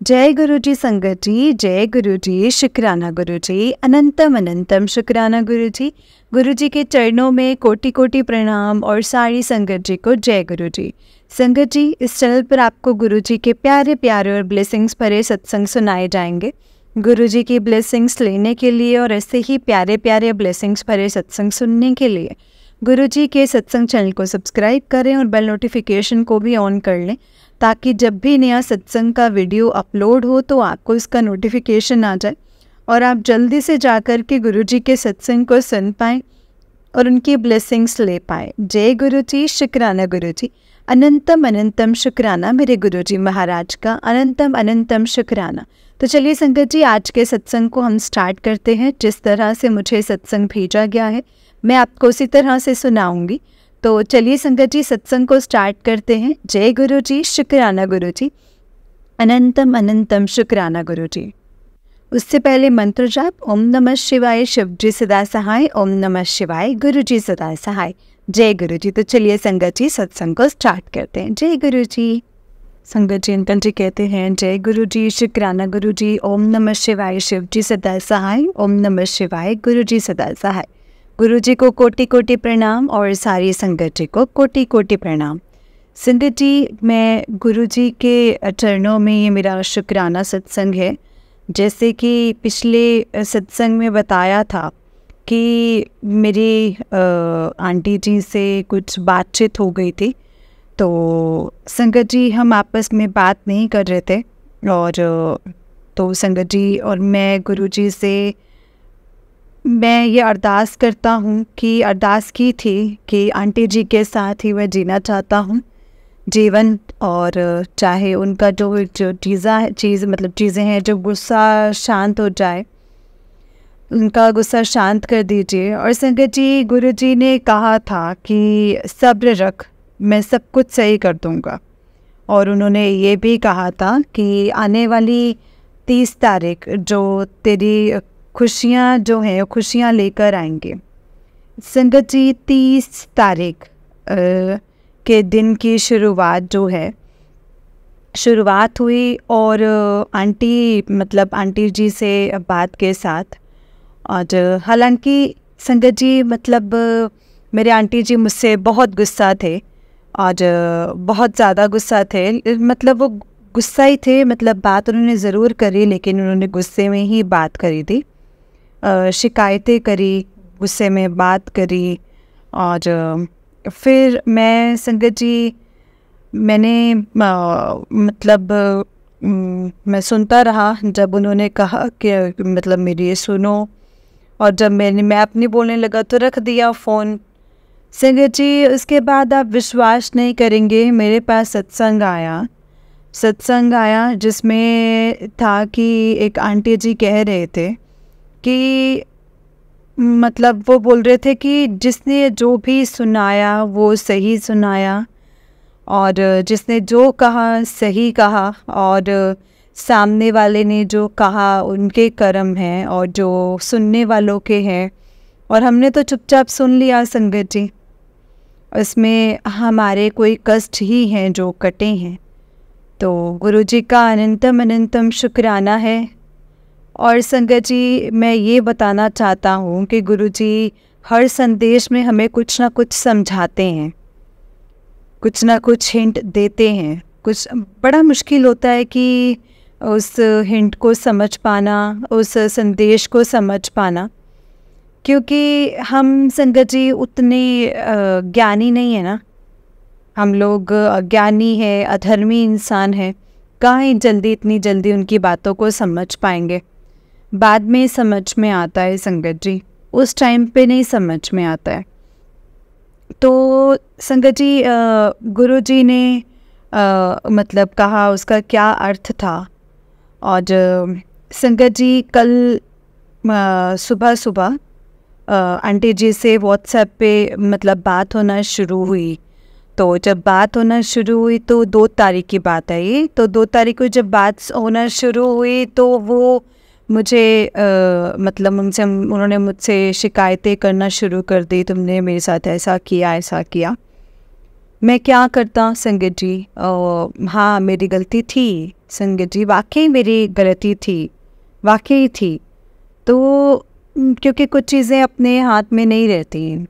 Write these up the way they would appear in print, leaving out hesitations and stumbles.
जय गुरु जी संगत जी, जय गुरु जी, शुक्राना गुरु जी, अनंतम अनंतम शुक्राना गुरु जी। गुरु जी के चरणों में कोटि कोटि प्रणाम और सारी संगत जी को जय गुरु जी। संगत जी, इस चैनल पर आपको गुरु जी के प्यारे प्यारे और ब्लेसिंग्स भरे सत्संग सुनाए जाएंगे। गुरु जी की ब्लेसिंग्स लेने के लिए और ऐसे ही प्यारे प्यारे ब्लेसिंग्स भरे सत्संग सुनने के लिए गुरु जी के सत्संग चैनल को सब्सक्राइब करें और बेल नोटिफिकेशन को भी ऑन कर लें, ताकि जब भी नया सत्संग का वीडियो अपलोड हो तो आपको इसका नोटिफिकेशन आ जाए और आप जल्दी से जाकर के गुरु जी के सत्संग को सुन पाएँ और उनकी ब्लेसिंग्स ले पाएँ। जय गुरु जी, शुक्राना गुरु जी, अनंतम अनंतम शुक्राना मेरे गुरु जी महाराज का, अनंतम अनंतम शुक्राना। तो चलिए संगत जी, आज के सत्संग को हम स्टार्ट करते हैं। जिस तरह से मुझे सत्संग भेजा गया है मैं आपको उसी तरह से सुनाऊंगी। तो चलिए संगत जी, सत्संग को स्टार्ट करते हैं। जय गुरु जी, शुक्राना गुरु जी, अनंतम अनंतम शुक्राना गुरु जी। उससे पहले मंत्र जाप, ओम नमः शिवाय, शिव जी सदा सहाय, ओम नमः शिवाय, गुरु जी सदा सहाय, जय गुरु जी। तो चलिए संगत जी, सत्संग को स्टार्ट करते हैं। जय गुरु जी। संगत जी, अंकल जी कहते हैं, जय गुरु जी, शुक्राना गुरु जी, ओम नमः शिवाय, शिव जी सदा सहाय, ओम नमः शिवाय, गुरु जी सदा सहाय। गुरु जी को कोटि कोटि प्रणाम और सारी संगत जी को कोटि कोटि प्रणाम। संगत जी, मैं गुरु जी के चरणों में ये मेरा शुक्राना सत्संग है। जैसे कि पिछले सत्संग में बताया था कि मेरी आंटी जी से कुछ बातचीत हो गई थी, तो संगत जी हम आपस में बात नहीं कर रहे थे और तो संगत जी और मैं गुरु जी से मैं ये अरदास करता हूँ कि अरदास की थी कि आंटी जी के साथ ही मैं जीना चाहता हूँ जीवन, और चाहे उनका जो चीज़ें हैं, जो गुस्सा शांत हो जाए, उनका गुस्सा शांत कर दीजिए। और संगत जी, गुरु जी ने कहा था कि सब्र रख, मैं सब कुछ सही कर दूँगा। और उन्होंने ये भी कहा था कि आने वाली 30 तारीख जो तेरी खुशियाँ जो हैं खुशियाँ लेकर आएंगे। संगत जी, 30 तारीख के दिन की शुरुआत हुई और आंटी जी से बात के साथ। और हालांकि संगत जी मेरे आंटी जी मुझसे बहुत गुस्सा थे और बहुत ज़्यादा गुस्सा थे। वो गुस्सा ही थे, बात उन्होंने ज़रूर करी, लेकिन उन्होंने गुस्से में ही बात करी थी। शिकायतें करी, गुस्से में बात करी। और फिर मैं संगत जी मैंने मैं सुनता रहा जब उन्होंने कहा कि मेरी सुनो, और जब मैं अपनी बोलने लगा तो रख दिया फ़ोन। संगत जी, उसके बाद आप विश्वास नहीं करेंगे, मेरे पास सत्संग आया जिसमें था कि एक आंटी जी कह रहे थे कि वो बोल रहे थे कि जिसने जो भी सुनाया वो सही सुनाया, और जिसने जो कहा सही कहा, और सामने वाले ने जो कहा उनके कर्म हैं और जो सुनने वालों के हैं, और हमने तो चुपचाप सुन लिया। संगत जी, इसमें हमारे कोई कष्ट ही हैं जो कटे हैं। तो गुरु जी का अनंतम अनंतम शुक्राना है। और संगत जी, मैं ये बताना चाहता हूँ कि गुरु जी हर संदेश में हमें कुछ ना कुछ समझाते हैं, कुछ ना कुछ हिंट देते हैं। कुछ बड़ा मुश्किल होता है कि उस हिंट को समझ पाना, उस संदेश को समझ पाना, क्योंकि हम संगत जी उतने ज्ञानी नहीं है ना। हम लोग अज्ञानी है, अधर्मी इंसान है, कहाँ इतनी जल्दी उनकी बातों को समझ पाएंगे। बाद में समझ में आता है संगत जी, उस टाइम पे नहीं समझ में आता है। तो संगत जी, गुरु जी ने कहा उसका क्या अर्थ था। और संगत जी, कल सुबह आंटी जी से व्हाट्सएप पे बात होना शुरू हुई। तो जब बात होना शुरू हुई तो 2 तारीख की बात है ये। तो 2 तारीख को जब बात होना शुरू हुई तो वो मुझे उन्होंने मुझसे शिकायतें करना शुरू कर दी, तुमने मेरे साथ ऐसा किया। मैं क्या करता संगत जी? हाँ, मेरी गलती थी संगत जी, वाकई मेरी गलती थी, वाकई थी। तो क्योंकि कुछ चीज़ें अपने हाथ में नहीं रहती,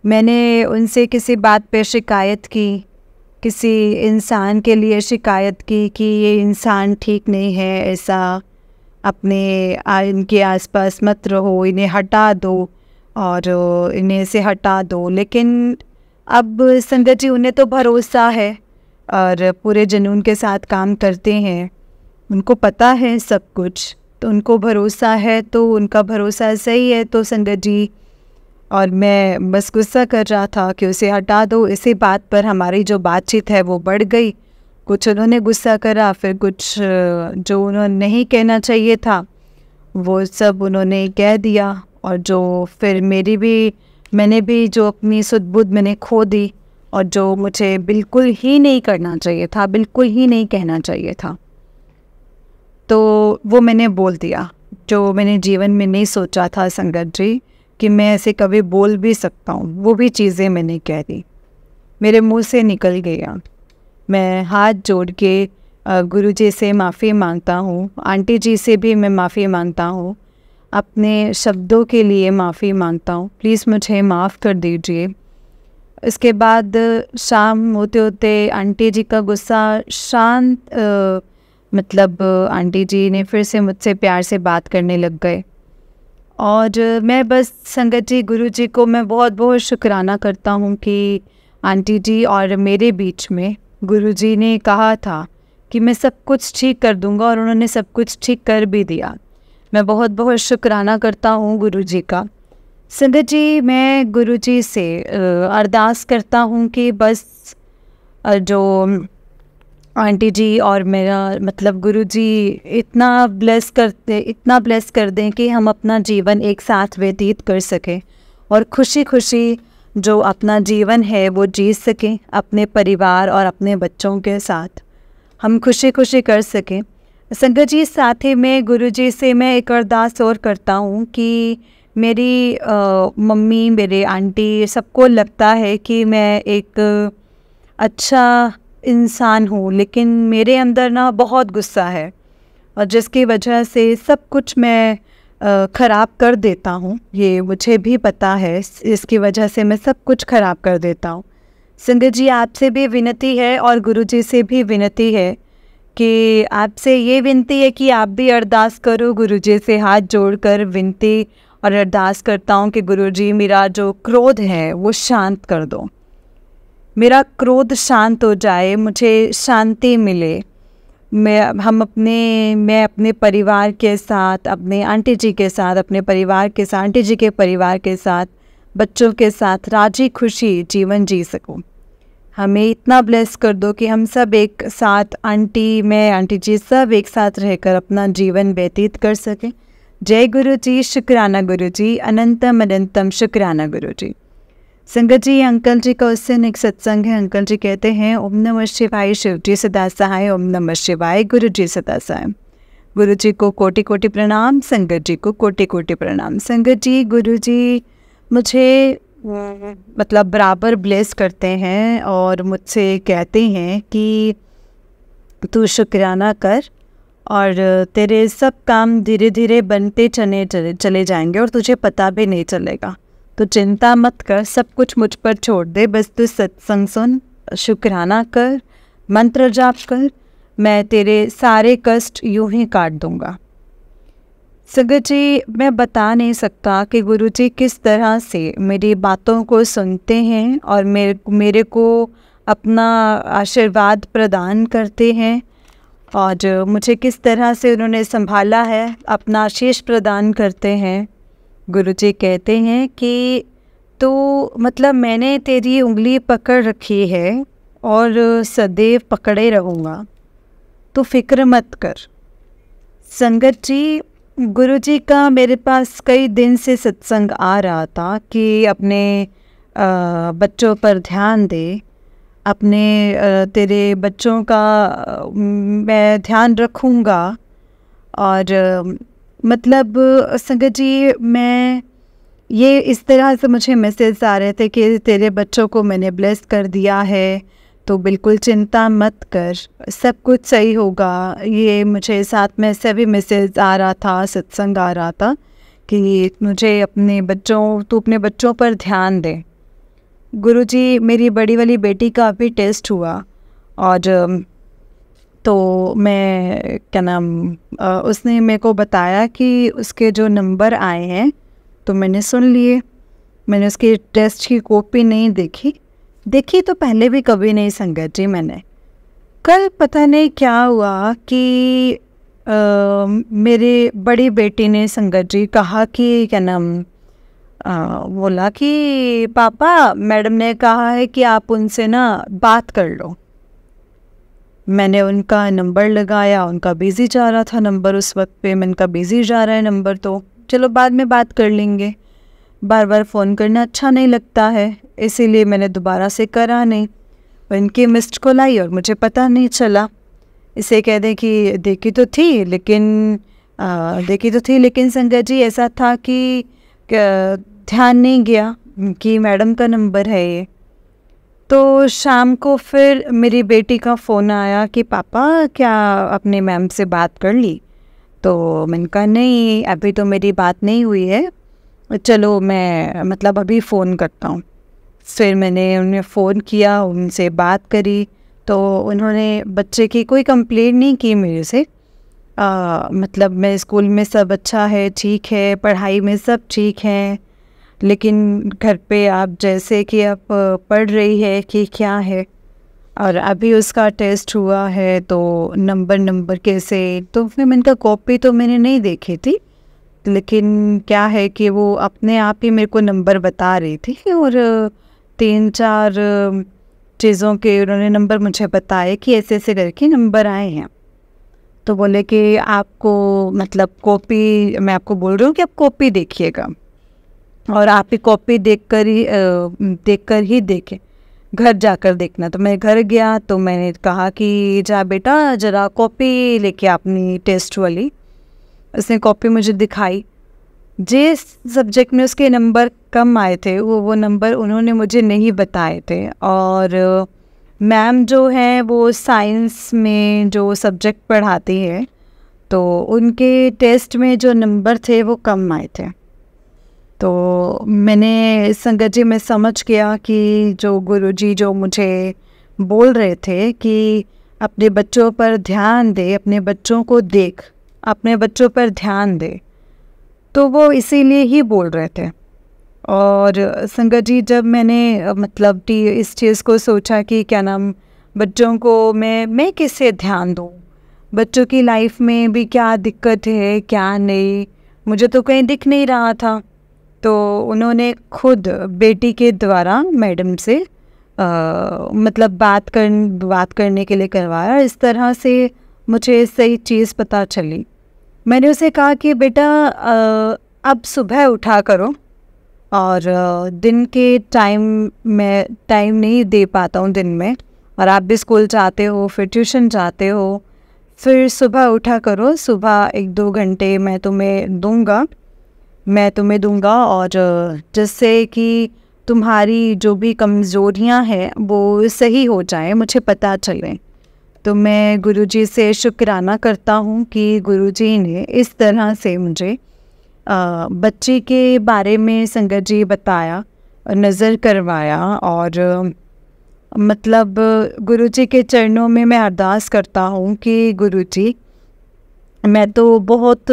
मैंने उनसे किसी बात पे शिकायत की, किसी इंसान के लिए शिकायत की कि ये इंसान ठीक नहीं है, ऐसा अपने इनके आसपास मत रहो, इन्हें हटा दो और इन्हें से हटा दो। लेकिन अब संगत जी, उन्हें तो भरोसा है और पूरे जुनून के साथ काम करते हैं, उनको पता है सब कुछ, तो उनको भरोसा है, तो उनका भरोसा सही है। तो संगत जी, और मैं बस गुस्सा कर रहा था कि उसे हटा दो। इसी बात पर हमारी जो बातचीत है वो बढ़ गई। कुछ उन्होंने गुस्सा करा, फिर कुछ जो उन्होंने नहीं कहना चाहिए था वो सब उन्होंने कह दिया, और जो फिर मैंने भी जो अपनी सुध-बुध मैंने खो दी, और जो मुझे बिल्कुल ही नहीं करना चाहिए था, बिल्कुल ही नहीं कहना चाहिए था, तो वो मैंने बोल दिया, जो मैंने जीवन में नहीं सोचा था संगत जी कि मैं ऐसे कभी बोल भी सकता हूँ। वो भी चीज़ें मैंने कह दी, मेरे मुंह से निकल गया। मैं हाथ जोड़ के गुरुजी से माफ़ी मांगता हूँ, आंटी जी से भी मैं माफ़ी मांगता हूँ, अपने शब्दों के लिए माफ़ी मांगता हूँ, प्लीज़ मुझे माफ़ कर दीजिए। इसके बाद शाम होते होते आंटी जी का गुस्सा शांत, मतलब आंटी जी ने फिर से मुझसे प्यार से बात करने लग गए। और मैं बस संगत जी, गुरुजी को मैं बहुत बहुत शुक्राना करता हूँ कि आंटी जी और मेरे बीच में गुरुजी ने कहा था कि मैं सब कुछ ठीक कर दूँगा, और उन्होंने सब कुछ ठीक कर भी दिया। मैं बहुत बहुत शुक्राना करता हूँ गुरुजी का। संगत जी, मैं गुरुजी से अरदास करता हूँ कि बस जो आंटी जी और मेरा मतलब गुरुजी इतना ब्लेस कर दें कि हम अपना जीवन एक साथ व्यतीत कर सकें, और खुशी खुशी जो अपना जीवन है वो जी सकें अपने परिवार और अपने बच्चों के साथ, हम खुशी खुशी कर सकें। संगत जी, साथ ही में गुरुजी से मैं एक अरदास और करता हूँ कि मेरी मम्मी, मेरे आंटी, सबको लगता है कि मैं एक अच्छा इंसान हूँ, लेकिन मेरे अंदर ना बहुत गुस्सा है, और जिसकी वजह से सब कुछ मैं ख़राब कर देता हूँ। ये मुझे भी पता है, इसकी वजह से मैं सब कुछ ख़राब कर देता हूँ। संगत जी, आपसे भी विनती है और गुरुजी से भी विनती है कि आपसे ये विनती है कि आप भी अरदास करो, गुरुजी से हाथ जोड़कर विनती और अरदास करता हूँ कि गुरुजी, मेरा जो क्रोध है वो शांत कर दो, मेरा क्रोध शांत हो जाए, मुझे शांति मिले। मैं अपने परिवार के साथ, अपने आंटी जी के साथ, अपने परिवार के साथ, आंटी जी के परिवार के साथ, बच्चों के साथ राजी खुशी जीवन जी सकूं। हमें इतना ब्लेस कर दो कि हम सब एक साथ, आंटी, मैं, आंटी जी, सब एक साथ रहकर अपना जीवन व्यतीत कर सकें। जय गुरु जी, शुक्राना गुरु जी, अनंतम अनंतम शुक्राना गुरु जी। संगत जी, अंकल जी का उस दिन एक सत्संग है। अंकल जी कहते हैं, ओम नमः शिवाय, शिव जी सदा सहाय, ओम नमः शिवाय, गुरु जी सदा सहाय। गुरु जी को कोटि कोटि प्रणाम, संगत जी को कोटि कोटि प्रणाम। संगत जी, गुरु जी मुझे मतलब बराबर ब्लेस करते हैं और मुझसे कहते हैं कि तू शुक्राना कर और तेरे सब काम धीरे धीरे बनते चले जाएंगे और तुझे पता भी नहीं चलेगा। तो चिंता मत कर, सब कुछ मुझ पर छोड़ दे, बस तू सत्संग सुन, शुक्राना कर, मंत्र जाप कर, मैं तेरे सारे कष्ट यूं ही काट दूंगा। संगत जी, मैं बता नहीं सकता कि गुरुजी किस तरह से मेरी बातों को सुनते हैं और मेरे को अपना आशीर्वाद प्रदान करते हैं, और मुझे किस तरह से उन्होंने संभाला है, अपना आशीष प्रदान करते हैं। गुरुजी कहते हैं कि तो मतलब मैंने तेरी उंगली पकड़ रखी है और सदैव पकड़े रहूँगा, तो फिक्र मत कर। संगत जी, गुरुजी का मेरे पास कई दिन से सत्संग आ रहा था कि अपने बच्चों पर ध्यान दे, अपने तेरे बच्चों का मैं ध्यान रखूँगा। और मतलब संगत जी, मैं ये इस तरह से मुझे मैसेज आ रहे थे कि तेरे बच्चों को मैंने ब्लेस कर दिया है, तो बिल्कुल चिंता मत कर, सब कुछ सही होगा। ये मुझे साथ में ऐसे भी मैसेज आ रहा था, सत्संग आ रहा था कि मुझे तू अपने बच्चों पर ध्यान दे। गुरुजी, मेरी बड़ी वाली बेटी का अभी टेस्ट हुआ और तो मैं उसने मेरे को बताया कि उसके जो नंबर आए हैं तो मैंने सुन लिए। मैंने उसके टेस्ट की कॉपी नहीं देखी तो पहले भी कभी नहीं संगत जी मैंने। कल पता नहीं क्या हुआ कि मेरी बड़ी बेटी ने संगत जी कहा कि बोला कि पापा, मैडम ने कहा है कि आप उनसे ना बात कर लो। मैंने उनका नंबर लगाया, उनका बिज़ी जा रहा था नंबर उस वक्त पे। मैंने कहा बिज़ी जा रहा है नंबर तो चलो बाद में बात कर लेंगे, बार बार फ़ोन करना अच्छा नहीं लगता है, इसीलिए मैंने दोबारा से करा नहीं। उनकी मिस्ड कॉल आई और मुझे पता नहीं चला। इसे कह दें कि देखी तो थी लेकिन संगत जी ऐसा था कि ध्यान नहीं गया कि मैडम का नंबर है ये। तो शाम को फिर मेरी बेटी का फ़ोन आया कि पापा क्या अपने मैम से बात कर ली? तो मैंने कहा नहीं, अभी तो मेरी बात नहीं हुई है, चलो मैं अभी फ़ोन करता हूँ। फिर मैंने उन्हें फ़ोन किया, उनसे बात करी तो उन्होंने बच्चे की कोई कंप्लेंट नहीं की मेरे से। मैं स्कूल में सब अच्छा है, ठीक है, पढ़ाई में सब ठीक है, लेकिन घर पे आप जैसे कि आप पढ़ रही है कि क्या है, और अभी उसका टेस्ट हुआ है तो नंबर कैसे। तो फिर मैंने कहा कॉपी तो मैंने नहीं देखी थी, लेकिन क्या है कि वो अपने आप ही मेरे को नंबर बता रही थी और 3-4 चीज़ों के उन्होंने नंबर मुझे बताए कि ऐसे ऐसे करके नंबर आए हैं। तो बोले कि आपको कॉपी, मैं आपको बोल रही हूँ कि आप कॉपी देखिएगा और आप ही कॉपी देखकर ही देखें, घर जाकर देखना। तो मैं घर गया तो मैंने कहा कि जा बेटा ज़रा कॉपी लेके अपनी टेस्ट वाली। उसने कॉपी मुझे दिखाई। जिस सब्जेक्ट में उसके नंबर कम आए थे वो नंबर उन्होंने मुझे नहीं बताए थे, और मैम जो है वो साइंस में जो सब्जेक्ट पढ़ाती है तो उनके टेस्ट में जो नंबर थे वो कम आए थे। तो मैंने संगत जी, मैं समझ गया कि जो गुरुजी जो मुझे बोल रहे थे कि अपने बच्चों पर ध्यान दे, अपने बच्चों को देख, अपने बच्चों पर ध्यान दे, तो वो इसीलिए ही बोल रहे थे। और संगत जी, जब मैंने इस चीज़ को सोचा कि बच्चों को मैं किससे ध्यान दूँ, बच्चों की लाइफ में भी क्या दिक्कत है क्या नहीं, मुझे तो कहीं दिख नहीं रहा था। तो उन्होंने खुद बेटी के द्वारा मैडम से बात करने के लिए करवाया। इस तरह से मुझे सही चीज़ पता चली। मैंने उसे कहा कि बेटा अब सुबह उठा करो, और दिन के टाइम नहीं दे पाता हूँ दिन में, और आप भी स्कूल जाते हो, फिर ट्यूशन जाते हो, फिर सुबह उठा करो, सुबह 1-2 घंटे मैं तुम्हें दूंगा और जिससे कि तुम्हारी जो भी कमज़ोरियाँ हैं वो सही हो जाए, मुझे पता चले। तो मैं गुरुजी से शुक्राना करता हूँ कि गुरुजी ने इस तरह से मुझे बच्चे के बारे में संगत जी बताया, नज़र करवाया, और गुरुजी के चरणों में मैं अरदास करता हूँ कि गुरुजी, मैं तो बहुत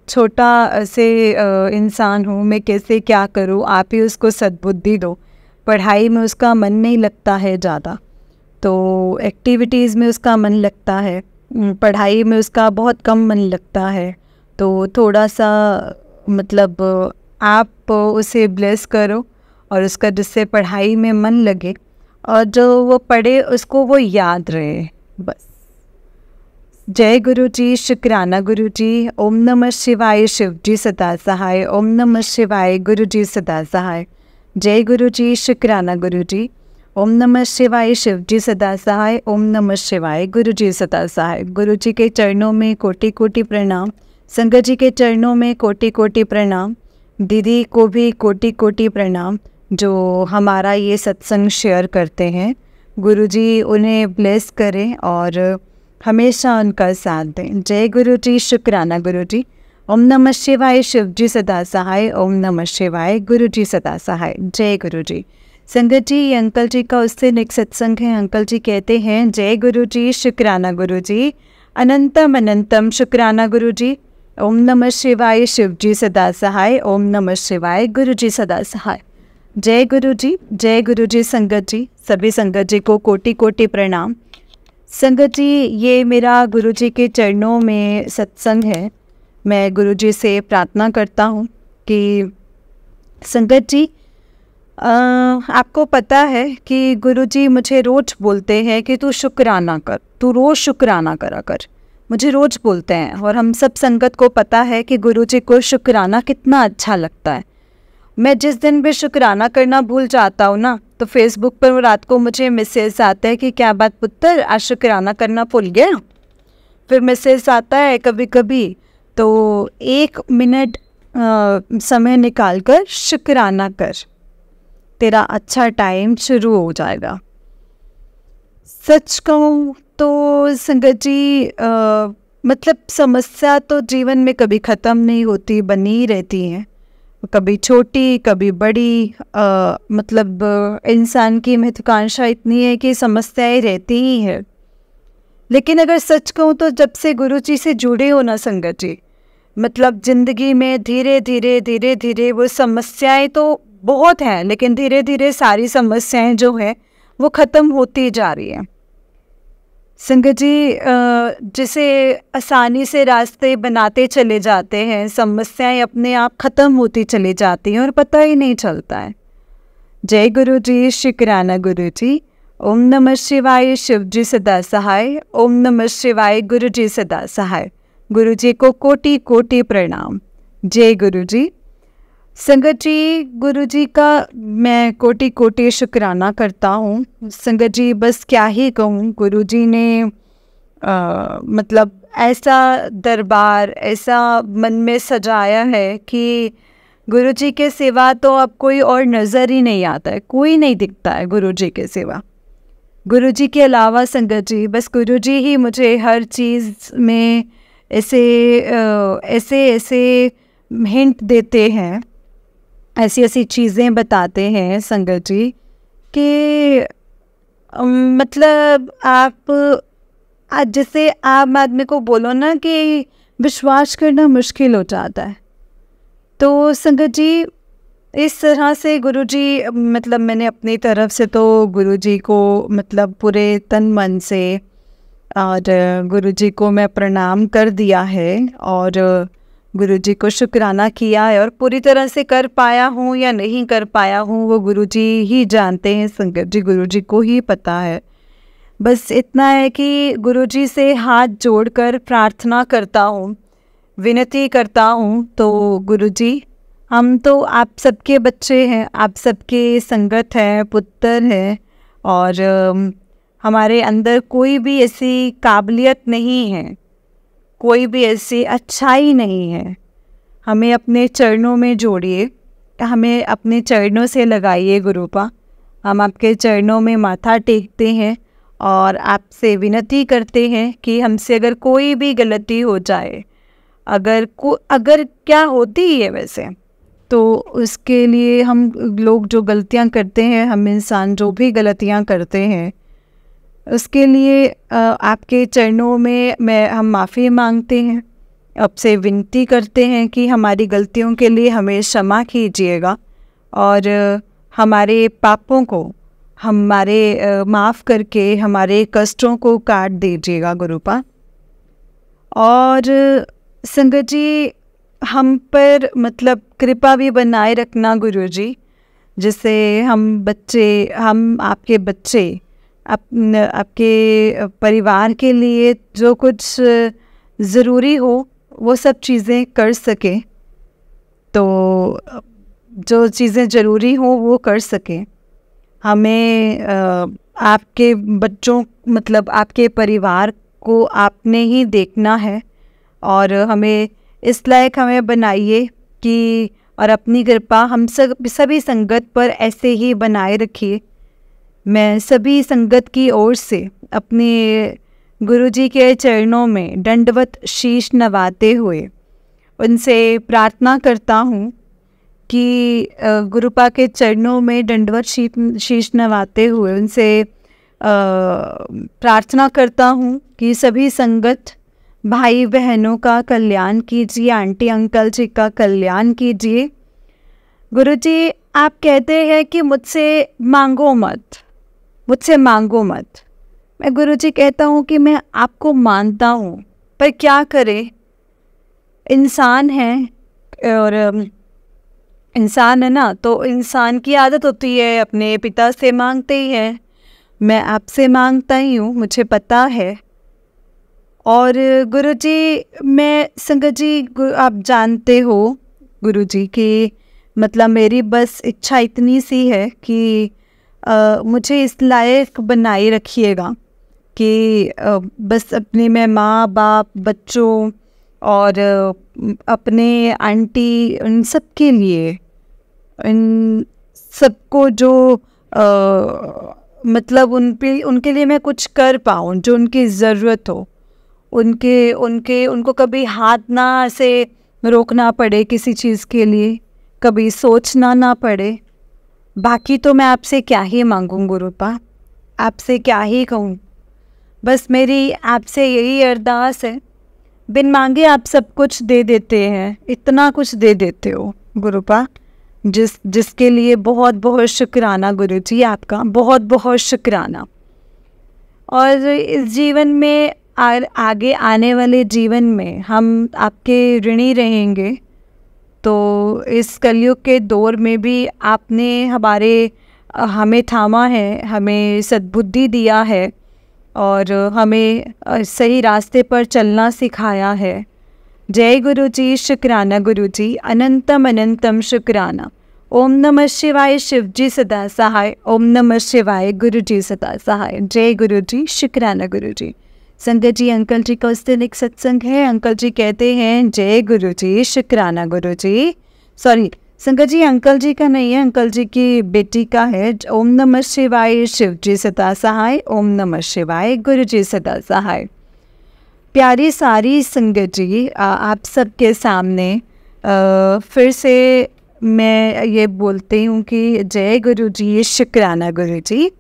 छोटा से इंसान हूँ, मैं कैसे क्या करूँ, आप ही उसको सद्बुद्धि दो। पढ़ाई में उसका मन नहीं लगता है ज़्यादा, तो एक्टिविटीज़ में उसका मन लगता है, पढ़ाई में उसका बहुत कम मन लगता है। तो थोड़ा सा आप उसे ब्लेस करो और उसका जिससे पढ़ाई में मन लगे और जो वो पढ़े उसको वो याद रहे, बस। जय गुरु जी, शुक्राना गुरु जी। ओम नमः शिवाय, शिव जी सदा सहाय। ओम नमः शिवाय, गुरु जी सदा सहाय। जय गुरु जी, शुक्राना गुरु जी। ओम नमः शिवाय, शिव जी सदा सहाय। ओम नमः शिवाय, गुरु जी सदा सहाय। गुरु जी के चरणों में कोटि कोटि प्रणाम, संगत जी के चरणों में कोटि कोटि प्रणाम। दीदी को भी कोटि कोटि प्रणाम जो हमारा ये सत्संग शेयर करते हैं। गुरुजी उन्हें ब्लेस करें और हमेशा उनका साथ दें। जय गुरु जी, शुक्राना गुरु जी। ओम नमः शिवाय, शिव जी सदा सहाय। ओम नमः शिवाय, गुरु जी सदा सहाय। जय गुरु जी। संगत जी, ये अंकल जी का उस दिन एक सत्संग है। अंकल जी कहते हैं, जय गुरु जी, शुक्राना गुरु जी। अनंतम अनंतम शुक्राना गुरु जी। ओम नमः शिवाय, शिव जी सदा सहाय। ओम नमः शिवाय, गुरु जी सदा सहाय। जय गुरु जी, जय गुरु जी। संगत जी, सभी संगत जी को कोटि कोटि प्रणाम। संगत जी, ये मेरा गुरु जी के चरणों में सत्संग है। मैं गुरु जी से प्रार्थना करता हूँ कि संगत जी, आपको पता है कि गुरु जी मुझे रोज़ बोलते हैं कि तू शुक्राना कर, तू रोज़ शुक्राना करा कर। मुझे रोज़ बोलते हैं और हम सब संगत को पता है कि गुरु जी को शुक्राना कितना अच्छा लगता है। मैं जिस दिन भी शुक्राना करना भूल जाता हूँ ना, तो फेसबुक पर रात को मुझे मैसेज आता है कि क्या बात पुत्र, आज शुक्राना करना भूल गया। फिर मैसेज आता है कभी कभी तो 1 मिनट समय निकाल कर शुक्राना कर, तेरा अच्छा टाइम शुरू हो जाएगा। सच कहूँ तो संगत जी, मतलब समस्या तो जीवन में कभी ख़त्म नहीं होती, बनी रहती हैं। कभी छोटी कभी बड़ी, मतलब इंसान की महत्वाकांक्षा इतनी है कि समस्याएं रहती ही है। लेकिन अगर सच कहूँ तो जब से गुरु जी से जुड़े हो ना संगत जी, मतलब ज़िंदगी में धीरे धीरे वो समस्याएं तो बहुत हैं, लेकिन धीरे धीरे सारी समस्याएं जो है वो ख़त्म होती जा रही हैं। संगत जी, जिसे आसानी से रास्ते बनाते चले जाते हैं, समस्याएं अपने आप ख़त्म होती चली जाती हैं और पता ही नहीं चलता है। जय गुरु जी, शुक्राना गुरु जी। ओम नमः शिवाय, शिव जी सदा सहाय। ओम नमः शिवाय, गुरु जी सदा सहाय। गुरु जी को कोटि कोटि प्रणाम। जय गुरु जी। संगत जी, गुरु जी का मैं कोटि कोटि शुक्राना करता हूँ। संगत जी, बस क्या ही कहूँ, गुरु जी ने मतलब ऐसा दरबार, ऐसा मन में सजाया है कि गुरु जी के सिवा तो अब कोई और नज़र ही नहीं आता है, कोई नहीं दिखता है गुरु जी के सिवा। गुरु जी के अलावा संगत जी, बस गुरु जी ही मुझे हर चीज़ में ऐसे हिंट देते हैं, ऐसी ऐसी चीज़ें बताते हैं संगत जी कि मतलब आप आज जैसे आम आदमी को बोलो ना कि विश्वास करना मुश्किल हो जाता है, तो संगत जी इस तरह से गुरु जी, मतलब मैंने अपनी तरफ से तो गुरु जी को मतलब पूरे तन मन से और गुरु जी को मैं प्रणाम कर दिया है और गुरु जी को शुक्राना किया है। और पूरी तरह से कर पाया हूँ या नहीं कर पाया हूँ वो गुरु जी ही जानते हैं संगत जी, गुरु जी को ही पता है। बस इतना है कि गुरु जी से हाथ जोड़कर प्रार्थना करता हूँ, विनती करता हूँ। तो गुरु जी, हम तो आप सबके बच्चे हैं, आप सबके संगत हैं, पुत्र हैं और हमारे अंदर कोई भी ऐसी काबिलियत नहीं है, कोई भी ऐसी अच्छाई नहीं है। हमें अपने चरणों में जोड़िए, हमें अपने चरणों से लगाइए गुरुपा। हम आपके चरणों में माथा टेकते हैं और आपसे विनती करते हैं कि हमसे अगर कोई भी गलती हो जाए, अगर क्या होती ही है वैसे, तो उसके लिए हम लोग जो गलतियां करते हैं, हम इंसान जो भी गलतियां करते हैं, उसके लिए आपके चरणों में हम माफ़ी मांगते हैं, आपसे विनती करते हैं कि हमारी गलतियों के लिए हमें क्षमा कीजिएगा और हमारे पापों को हमारे माफ़ करके हमारे कष्टों को काट दीजिएगा गुरुपा। और संगत जी, हम पर मतलब कृपा भी बनाए रखना गुरु जी, जिससे हम आपके बच्चे आपके परिवार के लिए जो कुछ ज़रूरी हो वो सब चीज़ें कर सके, तो जो चीज़ें ज़रूरी हो वो कर सके। हमें आपके बच्चों मतलब आपके परिवार को आपने ही देखना है और हमें इस लायक हमें बनाइए कि और अपनी कृपा हम सभी संगत पर ऐसे ही बनाए रखिए। मैं सभी संगत की ओर से अपने गुरुजी के चरणों में दंडवत शीश नवाते हुए उनसे प्रार्थना करता हूँ कि गुरुपा के चरणों में दंडवत शीश नवाते हुए उनसे प्रार्थना करता हूँ कि सभी संगत भाई बहनों का कल्याण कीजिए, आंटी अंकल जी का कल्याण कीजिए। गुरुजी आप कहते हैं कि मुझसे मांगो मत, मुझसे मांगो मत। मैं गुरुजी कहता हूँ कि मैं आपको मानता हूँ, पर क्या करें, इंसान है और इंसान है ना, तो इंसान की आदत होती है अपने पिता से मांगते ही है। मैं आपसे मांगता ही हूँ, मुझे पता है। और गुरुजी मैं संगत जी आप जानते हो गुरुजी कि मतलब मेरी बस इच्छा इतनी सी है कि मुझे इस लायक बनाए रखिएगा कि बस अपने मैं माँ बाप बच्चों और अपने आंटी उन सब के लिए, इन सबको जो मतलब उनके लिए मैं कुछ कर पाऊँ, जो उनकी ज़रूरत हो, उनको कभी हाथ ना से रोकना पड़े किसी चीज़ के लिए, कभी सोचना ना पड़े। बाकी तो मैं आपसे क्या ही मांगूँ गुरुपा, आपसे क्या ही कहूँ। बस मेरी आपसे यही अरदास है, बिन मांगे आप सब कुछ दे देते हैं, इतना कुछ दे देते हो गुरुपा, जिसके लिए बहुत बहुत शुक्राना गुरुजी, आपका बहुत बहुत शुक्राना। और इस जीवन में आगे आने वाले जीवन में हम आपके ऋणी रहेंगे। तो इस कलयुग के दौर में भी आपने हमें थामा है, हमें सद्बुद्धि दिया है और हमें सही रास्ते पर चलना सिखाया है। जय गुरुजी, शुक्राना गुरुजी, अनंतम अनंतम शुक्राना। ओम नमः शिवाय, शिवजी सदा सहाय। ओम नमः शिवाय, गुरुजी सदा सहाय। जय गुरुजी, शुक्राना गुरुजी। संगत जी अंकल जी का उस दिन एक सत्संग है, अंकल जी कहते हैं जय गुरुजी, शुक्राना गुरुजी। सॉरी संगत जी अंकल जी का नहीं है, अंकल जी की बेटी का है। ओम नमः शिवाय, शिवजी सदा सहाय। ओम नमः शिवाय, गुरुजी सदा सहाय। प्यारी सारी संगत जी आप सबके सामने फिर से मैं ये बोलती हूँ कि जय गुरुजी, शुक्राना गुरुजी।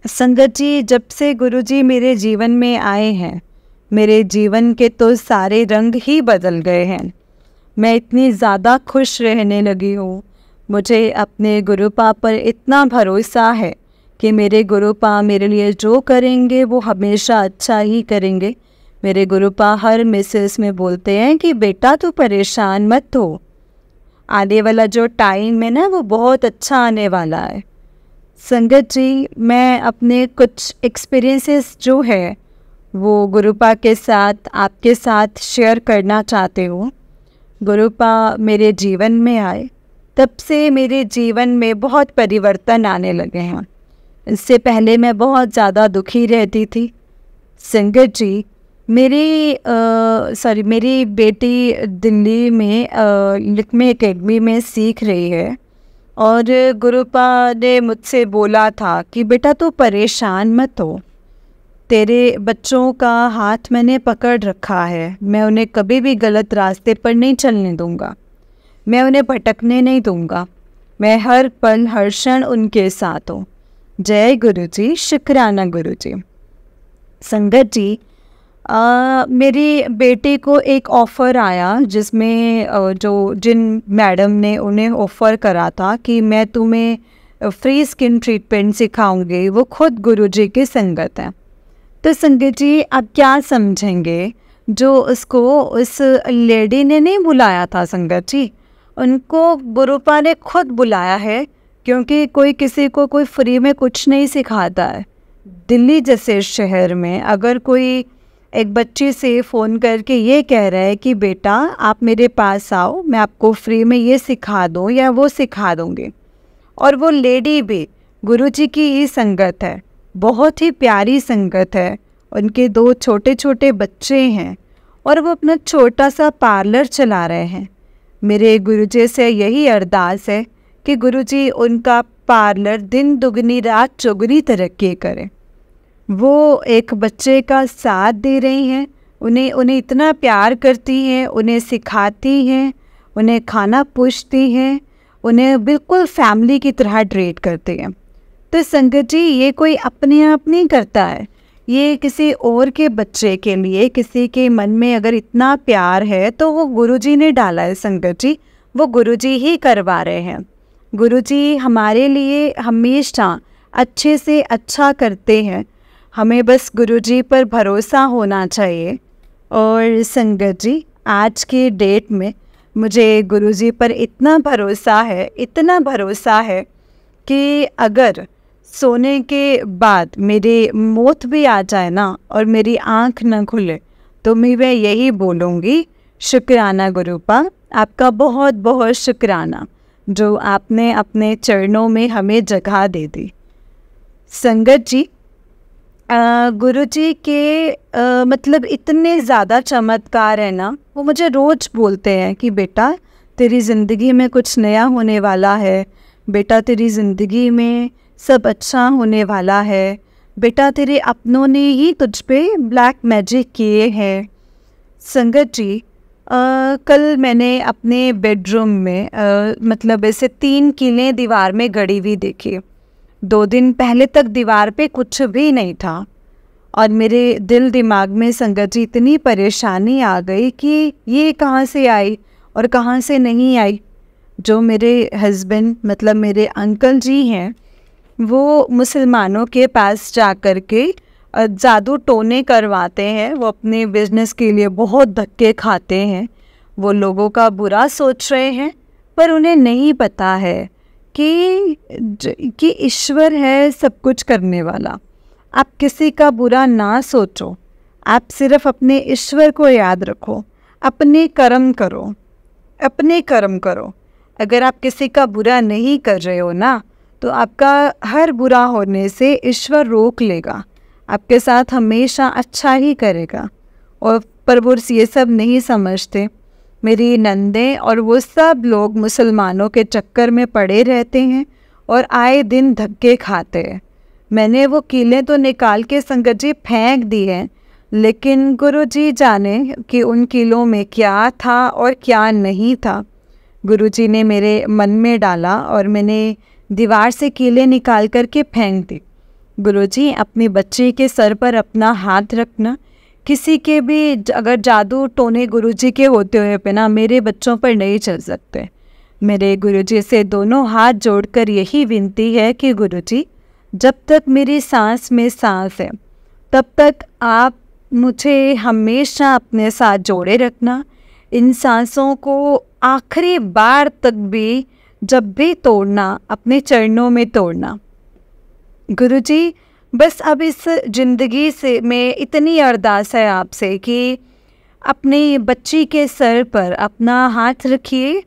संगत जी जब से गुरुजी मेरे जीवन में आए हैं, मेरे जीवन के तो सारे रंग ही बदल गए हैं। मैं इतनी ज़्यादा खुश रहने लगी हूँ। मुझे अपने गुरुपा पर इतना भरोसा है कि मेरे गुरुपा मेरे लिए जो करेंगे वो हमेशा अच्छा ही करेंगे। मेरे गुरुपा हर मैसेज में बोलते हैं कि बेटा तू परेशान मत हो, आने वाला जो टाइम है ना वो बहुत अच्छा आने वाला है। संगत जी मैं अपने कुछ एक्सपीरियंसेस जो है वो गुरुपा के साथ आपके साथ शेयर करना चाहते हूँ। गुरुपा मेरे जीवन में आए तब से मेरे जीवन में बहुत परिवर्तन आने लगे हैं। इससे पहले मैं बहुत ज़्यादा दुखी रहती थी। संगत जी मेरी बेटी दिल्ली में लिखमे एकेडमी में सीख रही है और गुरुपा ने मुझसे बोला था कि बेटा तू परेशान मत हो, तेरे बच्चों का हाथ मैंने पकड़ रखा है, मैं उन्हें कभी भी गलत रास्ते पर नहीं चलने दूंगा, मैं उन्हें भटकने नहीं दूंगा, मैं हर पल हर क्षण उनके साथ हूँ। जय गुरुजी, शुक्राना गुरुजी। संगत जी मेरी बेटी को एक ऑफ़र आया जिसमें जिन मैडम ने उन्हें ऑफ़र करा था कि मैं तुम्हें फ्री स्किन ट्रीटमेंट सिखाऊंगी, वो खुद गुरुजी की संगत है। तो संगत जी आप क्या समझेंगे, जो उस लेडी ने नहीं बुलाया था संगत जी, उनको गुरुपा ने खुद बुलाया है, क्योंकि कोई किसी को कोई फ्री में कुछ नहीं सिखाता है। दिल्ली जैसे शहर में अगर कोई एक बच्ची से फ़ोन करके ये कह रहा है कि बेटा आप मेरे पास आओ, मैं आपको फ्री में ये सिखा दूँ या वो सिखा दूँगी, और वो लेडी भी गुरुजी की ही संगत है, बहुत ही प्यारी संगत है, उनके 2 छोटे छोटे बच्चे हैं और वो अपना छोटा सा पार्लर चला रहे हैं। मेरे गुरुजी से यही अरदास है कि गुरुजी उनका पार्लर दिन दुगनी रात चौगुनी तरक्की करें। वो एक बच्चे का साथ दे रही हैं, उन्हें इतना प्यार करती हैं, उन्हें सिखाती हैं, उन्हें खाना पूछती हैं, उन्हें बिल्कुल फैमिली की तरह ट्रीट करते हैं। तो संगत जी, ये कोई अपने आप नहीं करता है, ये किसी और के बच्चे के लिए किसी के मन में अगर इतना प्यार है तो वो गुरुजी ने डाला है। संगत जी, वो गुरुजी ही करवा रहे हैं। गुरुजी हमारे लिए हमेशा अच्छे से अच्छा करते हैं, हमें बस गुरुजी पर भरोसा होना चाहिए। और संगत जी, आज के डेट में मुझे गुरुजी पर इतना भरोसा है कि अगर सोने के बाद मेरी मौत भी आ जाए ना और मेरी आँख न खुले तो मैं यही बोलूँगी, शुक्राना गुरुपा, आपका बहुत बहुत शुक्राना जो आपने अपने चरणों में हमें जगह दे दी। संगत जी, गुरुजी के मतलब इतने ज़्यादा चमत्कार है ना, वो मुझे रोज़ बोलते हैं कि बेटा तेरी ज़िंदगी में कुछ नया होने वाला है, बेटा तेरी ज़िंदगी में सब अच्छा होने वाला है, बेटा तेरे अपनों ने ही तुझ पे ब्लैक मैजिक किए हैं। संगत जी, कल मैंने अपने बेडरूम में मतलब ऐसे 3 कीलें दीवार में गड़ी हुई देखी। 2 दिन पहले तक दीवार पे कुछ भी नहीं था और मेरे दिल दिमाग में संगत जी इतनी परेशानी आ गई कि ये कहाँ से आई और कहाँ से नहीं आई। जो मेरे हस्बैंड मतलब मेरे अंकल जी हैं, वो मुसलमानों के पास जा कर के जादू टोने करवाते हैं। वो अपने बिजनेस के लिए बहुत धक्के खाते हैं, वो लोगों का बुरा सोच रहे हैं, पर उन्हें नहीं पता है कि ईश्वर है सब कुछ करने वाला। आप किसी का बुरा ना सोचो, आप सिर्फ अपने ईश्वर को याद रखो, अपने कर्म करो। अगर आप किसी का बुरा नहीं कर रहे हो ना, तो आपका हर बुरा होने से ईश्वर रोक लेगा, आपके साथ हमेशा अच्छा ही करेगा। और पर वो ये सब नहीं समझते। मेरी नंदें और वो सब लोग मुसलमानों के चक्कर में पड़े रहते हैं और आए दिन धक्के खाते हैं। मैंने वो कीलें तो निकाल के संगत जी फेंक दी हैं, लेकिन गुरुजी जाने कि उन कीलों में क्या था और क्या नहीं था। गुरुजी ने मेरे मन में डाला और मैंने दीवार से कीलें निकाल कर के फेंक दी। गुरुजी, अपनी बच्ची के सर पर अपना हाथ रखना। किसी के भी अगर जादू टोने गुरुजी के होते हुए पे ना मेरे बच्चों पर नहीं चल सकते। मेरे गुरुजी से दोनों हाथ जोड़कर यही विनती है कि गुरुजी, जब तक मेरी सांस में सांस है तब तक आप मुझे हमेशा अपने साथ जोड़े रखना। इन सांसों को आखिरी बार तक भी जब भी तोड़ना, अपने चरणों में तोड़ना। गुरुजी, बस अब इस ज़िंदगी से में इतनी अरदास है आपसे कि अपनी बच्ची के सर पर अपना हाथ रखिए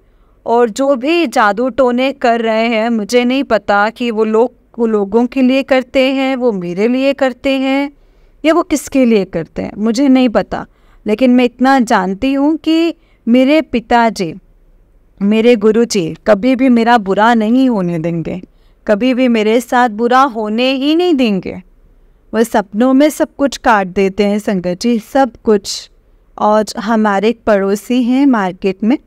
और जो भी जादू टोने कर रहे हैं, मुझे नहीं पता कि वो लोगों के लिए करते हैं, वो मेरे लिए करते हैं या वो किसके लिए करते हैं, मुझे नहीं पता। लेकिन मैं इतना जानती हूँ कि मेरे पिताजी, मेरे गुरुजी कभी भी मेरा बुरा नहीं होने देंगे, कभी भी मेरे साथ बुरा होने ही नहीं देंगे। वह सपनों में सब कुछ काट देते हैं संगत जी, सब कुछ। और हमारे एक पड़ोसी हैं मार्केट में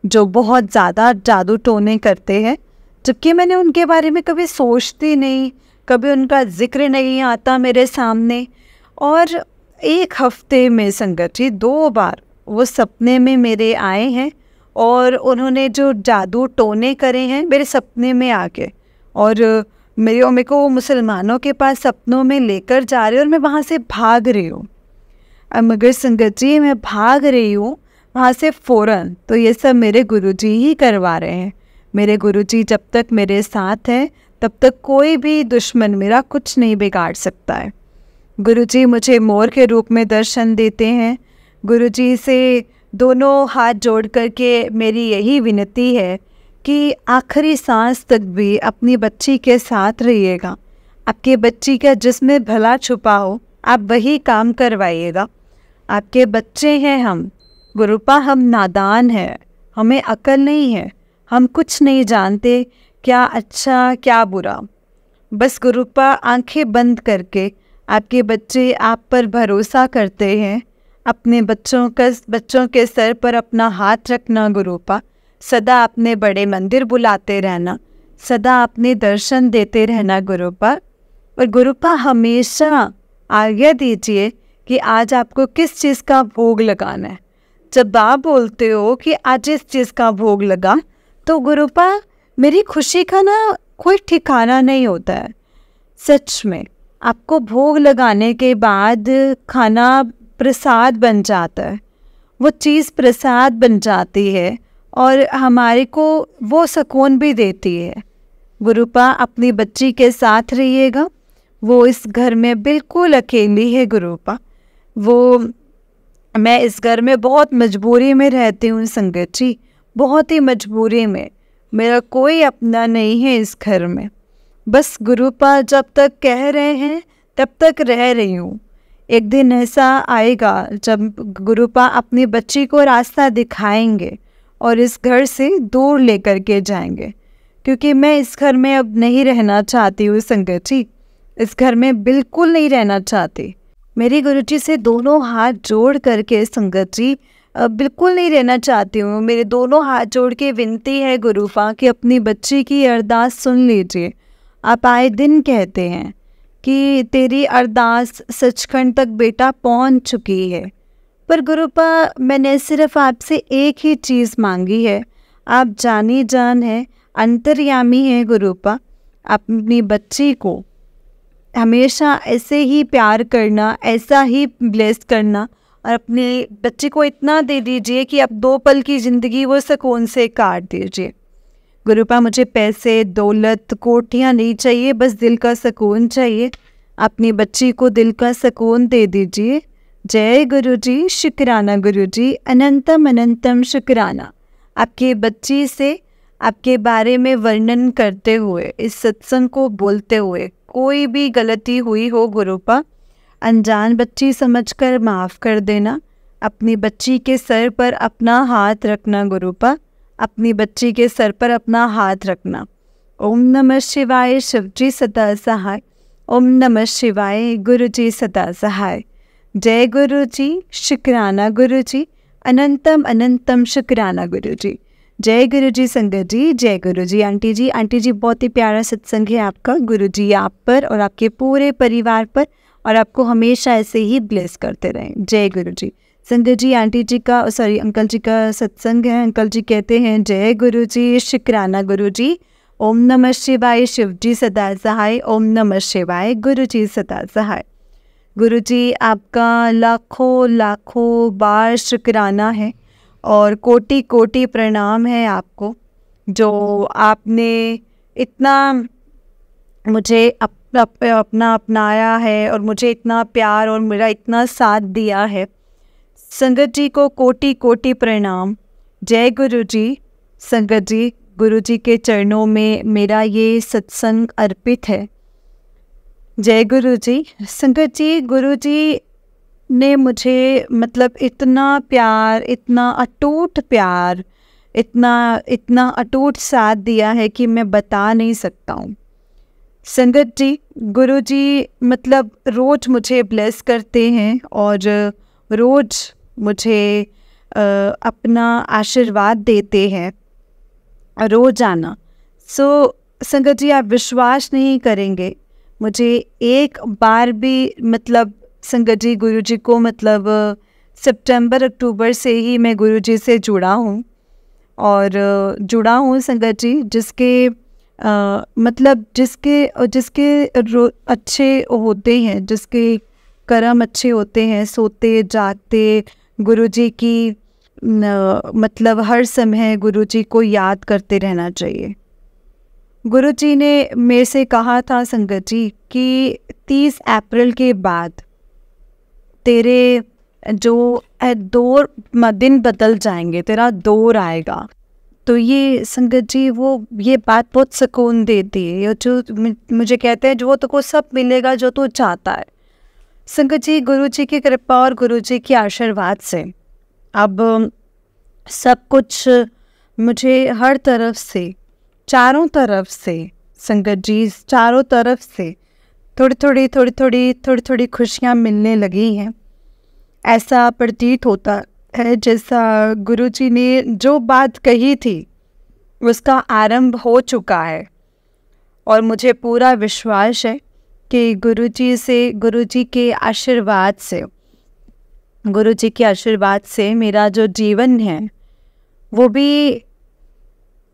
जो बहुत ज़्यादा जादू टोने करते हैं, जबकि मैंने उनके बारे में कभी सोचती नहीं, कभी उनका जिक्र नहीं आता मेरे सामने। और 1 हफ्ते में संगत जी 2 बार वो सपने में मेरे आए हैं और उन्होंने जो जादू टोने करे हैं मेरे सपने में आके, और मेरे को वो मुसलमानों के पास सपनों में लेकर जा रहे हैं और मैं वहाँ से भाग रही हूँ। अब मगर संगत जी, मैं भाग रही हूँ वहाँ से फ़ौरन, तो ये सब मेरे गुरुजी ही करवा रहे हैं। मेरे गुरुजी जब तक मेरे साथ हैं तब तक कोई भी दुश्मन मेरा कुछ नहीं बिगाड़ सकता है। गुरुजी मुझे मोर के रूप में दर्शन देते हैं। गुरुजी से दोनों हाथ जोड़ करके मेरी यही विनती है कि आखिरी सांस तक भी अपनी बच्ची के साथ रहिएगा। आपके बच्ची का जिसमें भला छुपा हो आप वही काम करवाइएगा। आपके बच्चे हैं हम, गुरुपा हम नादान हैं, हमें अकल नहीं है, हम कुछ नहीं जानते, क्या अच्छा क्या बुरा। बस गुरुपा आंखें बंद करके आपके बच्चे आप पर भरोसा करते हैं। अपने बच्चों के सर पर अपना हाथ रखना गुरुपा। सदा अपने बड़े मंदिर बुलाते रहना, सदा अपने दर्शन देते रहना गुरुपा। और गुरुपा हमेशा आज्ञा दीजिए कि आज आपको किस चीज़ का भोग लगाना है। जब आप बोलते हो कि आज इस चीज़ का भोग लगा, तो गुरुपा मेरी खुशी का ना कोई ठिकाना नहीं होता है। सच में आपको भोग लगाने के बाद खाना प्रसाद बन जाता है, वो चीज़ प्रसाद बन जाती है और हमारे को वो सुकून भी देती है। गुरुपा अपनी बच्ची के साथ रहिएगा, वो इस घर में बिल्कुल अकेली है गुरुपा। मैं इस घर में बहुत मजबूरी में रहती हूँ संगत जी, बहुत ही मजबूरी में। मेरा कोई अपना नहीं है इस घर में। बस गुरुपा जब तक कह रहे हैं तब तक रह रही हूँ। एक दिन ऐसा आएगा जब गुरुपा अपनी बच्ची को रास्ता दिखाएंगे और इस घर से दूर लेकर के जाएंगे, क्योंकि मैं इस घर में अब नहीं रहना चाहती हूँ संगत जी, इस घर में बिल्कुल नहीं रहना चाहती। मेरी गुरुजी से दोनों हाथ जोड़ करके संगत जी बिल्कुल नहीं रहना चाहती हूँ। मेरे दोनों हाथ जोड़ के विनती है गुरुपा कि अपनी बच्ची की अरदास सुन लीजिए। आप आए दिन कहते हैं कि तेरी अरदास सचखंड तक बेटा पहुँच चुकी है, पर गुरुपा मैंने सिर्फ आपसे एक ही चीज़ मांगी है। आप जानी जान है, अंतर्यामी है गुरुपा। अपनी बच्ची को हमेशा ऐसे ही प्यार करना, ऐसा ही ब्लेस करना, और अपने बच्चे को इतना दे दीजिए कि अब 2 पल की ज़िंदगी वो सुकून से काट दीजिए। गुरुपा मुझे पैसे, दौलत, कोठियाँ नहीं चाहिए, बस दिल का सुकून चाहिए। अपनी बच्ची को दिल का सुकून दे दीजिए। जय गुरुजी, शुक्राना गुरुजी, अनंतम अनंतम शुक्राना। आपकी बच्ची से आपके बारे में वर्णन करते हुए, इस सत्संग को बोलते हुए कोई भी गलती हुई हो गुरुपा, अनजान बच्ची समझकर माफ़ कर देना। अपनी बच्ची के सर पर अपना हाथ रखना गुरुपा, अपनी बच्ची के सर पर अपना हाथ रखना। ओम नमः शिवाय, शिवजी सदा सहाय। ओम नमः शिवाय, गुरुजी सदा सहाय। जय गुरुजी, शुक्राना गुरुजी, अनंतम अनंतम शुक्राना गुरुजी। जय गुरुजी संगत जी, जय गुरुजी। आंटी जी बहुत ही प्यारा सत्संग है आपका। गुरुजी आप पर और आपके पूरे परिवार पर, और आपको हमेशा ऐसे ही ब्लेस करते रहें। जय गुरुजी। संगत जी अंकल जी का सत्संग है। अंकल जी कहते हैं जय गुरुजी, शुक्राना गुरुजी। ओम नमः शिवाय, शिवजी सदा सहाय। ओम नमः शिवाय, गुरुजी सदा सहाय। गुरुजी आपका लाखों लाखों बार शुक्राना है और कोटि कोटि प्रणाम है आपको, जो आपने इतना मुझे अपना अपनाया है और मुझे इतना प्यार और मेरा इतना साथ दिया है। संगत जी को कोटि कोटि प्रणाम। जय गुरुजी। संगत जी, गुरुजी के चरणों में मेरा ये सत्संग अर्पित है। जय गुरुजी। संगत जी, गुरुजी ने मुझे मतलब इतना प्यार, इतना अटूट प्यार, इतना अटूट साथ दिया है कि मैं बता नहीं सकता हूँ। संगत जी, गुरुजी मतलब रोज़ मुझे ब्लेस करते हैं और रोज़ मुझे अपना आशीर्वाद देते हैं रोज़ाना। संगत जी, आप विश्वास नहीं करेंगे, मुझे एक बार भी मतलब संगत जी गुरुजी को मतलब सितंबर अक्टूबर से ही मैं गुरुजी से जुड़ा हूँ संगत जी, जिसके मतलब जिसके अच्छे होते हैं, जिसके कर्म अच्छे होते हैं, सोते जागते गुरुजी की मतलब हर समय गुरुजी को याद करते रहना चाहिए। गुरुजी ने मेरे से कहा था संगत जी कि 30 अप्रैल के बाद तेरे जो दौर दिन बदल जाएंगे, तेरा दौर आएगा। तो ये संगत जी ये बात बहुत सुकून देती है। जो मुझे कहते हैं जो तुमको सब मिलेगा जो तू चाहता है। संगत जी, गुरुजी की कृपा और गुरुजी के आशीर्वाद से अब सब कुछ मुझे हर तरफ से, चारों तरफ से संगत जी, चारों तरफ से थोड़ी थोड़ी खुशियाँ मिलने लगी हैं। ऐसा प्रतीत होता है जैसा गुरुजी ने जो बात कही थी उसका आरंभ हो चुका है, और मुझे पूरा विश्वास है कि गुरुजी के आशीर्वाद से मेरा जो जीवन है वो भी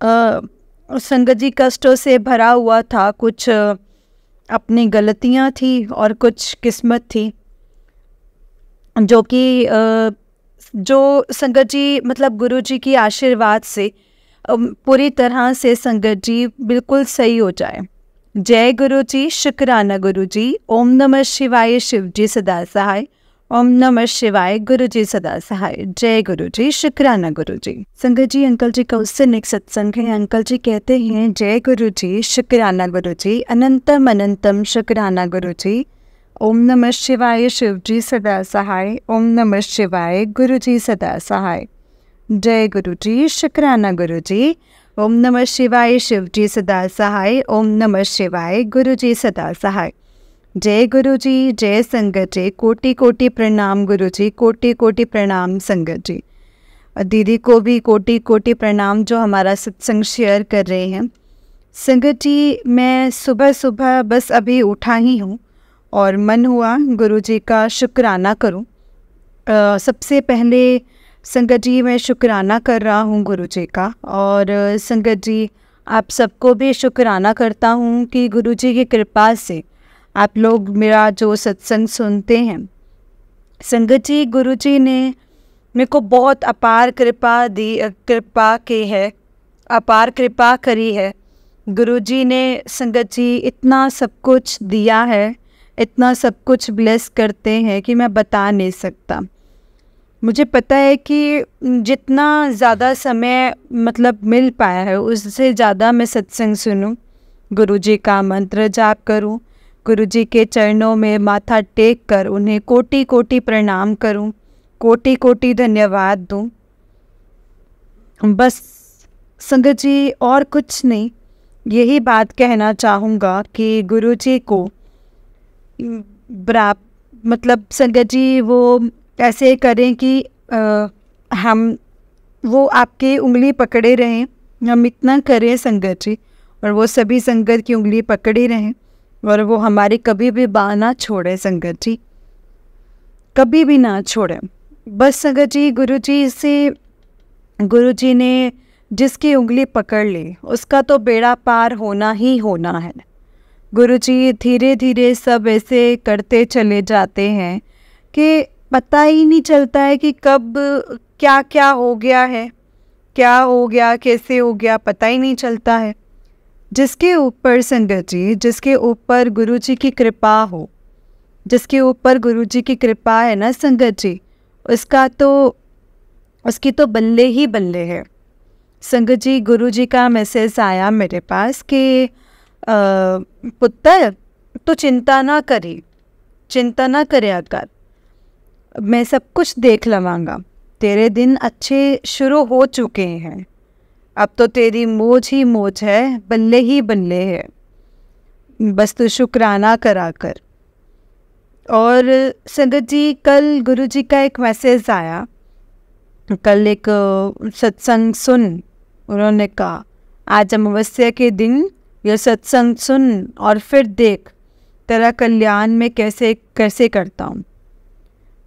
संगत जी कष्टों से भरा हुआ था। कुछ अपनी गलतियां थी और कुछ किस्मत थी, जो कि जो संगत जी मतलब गुरुजी की आशीर्वाद से पूरी तरह से संगत जी बिल्कुल सही हो जाए। जय गुरु जी, शुक्राना गुरु जी। ओम नमः शिवाय, शिव जी सदा सहाय। ओम नमः शिवाय, गुरु जी सदा सहाय। जय गुरु जी, शुक्राना गुरु जी। संगत जी, अंकल जी का उससे नेक्स्ट सत्संग है। अंकल जी कहते हैं, जय गुरु जी, शुक्राना गुरु जी, अनंतम अनंतम शुक्राना गुरु जी। ओम नमः शिवाय, शिव जी सदा सहाय। ओम नमः शिवाय, गुरु जी सदा सहाय। जय गुरु जी, शुक्राना गुरु जी। ओम नमः शिवाय, शिव जी सदा सहाय। ओम नमः शिवाय, गुरु जी सदा सहाय। जय गुरु जी, जय संगत जी, कोटि कोटि प्रणाम गुरु जी, कोटि कोटि प्रणाम संगत जी। दीदी को भी कोटि कोटि प्रणाम जो हमारा सत्संग शेयर कर रहे हैं। संगत जी, मैं सुबह सुबह बस अभी उठा ही हूँ और मन हुआ गुरु जी का शुक्राना करूँ। सबसे पहले संगत जी मैं शुक्राना कर रहा हूँ गुरु जी का, और संगत जी आप सबको भी शुक्राना करता हूँ कि गुरु जी की कृपा से आप लोग मेरा जो सत्संग सुनते हैं। संगत जी, गुरु जी ने मेरे को बहुत अपार कृपा करी है। गुरु जी ने संगत जी इतना सब कुछ दिया है, इतना सब कुछ ब्लेस करते हैं कि मैं बता नहीं सकता। मुझे पता है कि जितना ज़्यादा समय मतलब मिल पाया है उससे ज़्यादा मैं सत्संग सुनूं, गुरु जी का मंत्र जाप करूं, गुरु जी के चरणों में माथा टेक कर उन्हें कोटि कोटि प्रणाम करूं, कोटि कोटि धन्यवाद दूं। बस संगत जी और कुछ नहीं, यही बात कहना चाहूँगा कि गुरु जी को मतलब संगत जी वो ऐसे करें कि वो आपकी उंगली पकड़े रहें, हम इतना करें संगत जी, और वो सभी संगत की उंगली पकड़े रहें और वो हमारी कभी भी बाह ना छोड़े संगत जी, कभी भी ना छोड़े। बस संगत जी, गुरु जी ने जिसकी उंगली पकड़ ली उसका तो बेड़ा पार होना ही होना है। गुरु जी धीरे धीरे सब ऐसे करते चले जाते हैं कि पता ही नहीं चलता है कि कब क्या क्या हो गया है, क्या हो गया, कैसे हो गया, पता ही नहीं चलता है। जिसके ऊपर संगत जी, जिसके ऊपर गुरु जी की कृपा हो, जिसके ऊपर गुरु जी की कृपा है ना संगत जी, उसकी तो बल्ले ही बल्ले है। संगत जी, गुरु जी का मैसेज आया मेरे पास कि पुत्र तो चिंता ना करे कर, मैं सब कुछ देख लवांगा, तेरे दिन अच्छे शुरू हो चुके हैं, अब तो तेरी मौज ही मौज है, बल्ले ही बल्ले है, बस तू शुक्राना करा कर। और संगत जी, कल गुरु जी का एक मैसेज आया, कल एक सत्संग सुन, उन्होंने कहा आज अमावस्या के दिन यह सत्संग सुन और फिर देख तेरा कल्याण में कैसे कैसे करता हूँ।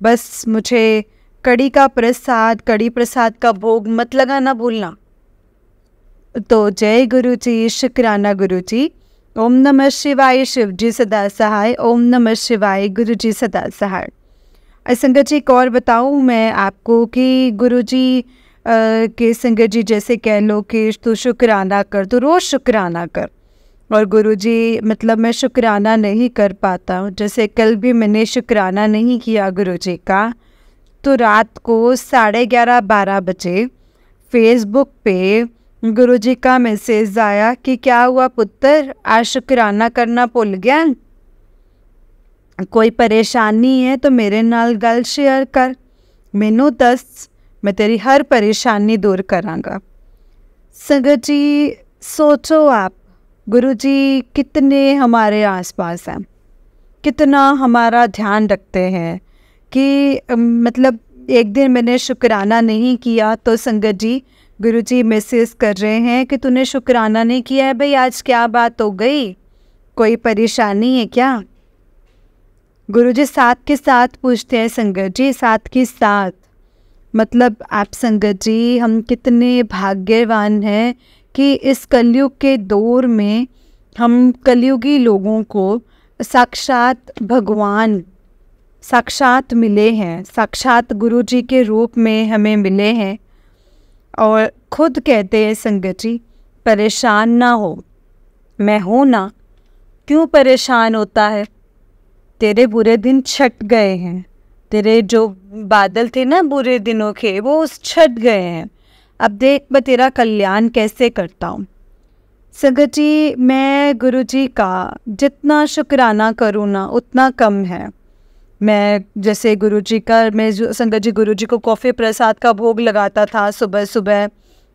बस मुझे कड़ी प्रसाद का भोग मत लगाना भूलना। तो जय गुरु जी, शुक्राना गुरु जी। ओम नमः शिवाय, शिव जी सदा सहाय। ओम नमः शिवाय, गुरु जी सदा सहाय। संगत जी, एक और बताऊँ मैं आपको कि गुरु जी के संगत जी जैसे कह लो कि तू शुक्राना कर, तो रोज़ शुक्राना कर। और गुरु जी मतलब मैं शुक्राना नहीं कर पाता हूँ, जैसे कल भी मैंने शुक्राना नहीं किया गुरु जी का, तो रात को 11:30-12 बजे फेसबुक पे गुरु जी का मैसेज आया कि क्या हुआ पुत्र, आज शुक्राना करना भुल गया, कोई परेशानी है तो मेरे नाल गल शेयर कर, मैनू दस, मैं तेरी हर परेशानी दूर करांगा। संगत जी, सोचो आप, गुरुजी कितने हमारे आसपास हैं, कितना हमारा ध्यान रखते हैं कि मतलब एक दिन मैंने शुक्राना नहीं किया तो संगत जी, गुरुजी मैसेज कर रहे हैं कि तूने शुक्राना नहीं किया है भाई, आज क्या बात हो गई, कोई परेशानी है क्या? गुरुजी साथ के साथ पूछते हैं संगत जी, साथ के साथ। मतलब आप संगत जी, हम कितने भाग्यवान हैं कि इस कलयुग के दौर में हम कलयुगी लोगों को साक्षात भगवान साक्षात मिले हैं, साक्षात गुरुजी के रूप में हमें मिले हैं। और खुद कहते हैं संगत जी, परेशान ना हो, मैं हूँ ना, क्यों परेशान होता है? तेरे बुरे दिन छट गए हैं, तेरे जो बादल थे ना बुरे दिनों के, वो छट गए हैं। अब देख मैं तेरा कल्याण कैसे करता हूँ। संगत जी, मैं गुरुजी का जितना शुक्राना करूँ ना उतना कम है। मैं जैसे गुरुजी का, मैं संगत जी गुरुजी को कॉफ़ी प्रसाद का भोग लगाता था सुबह सुबह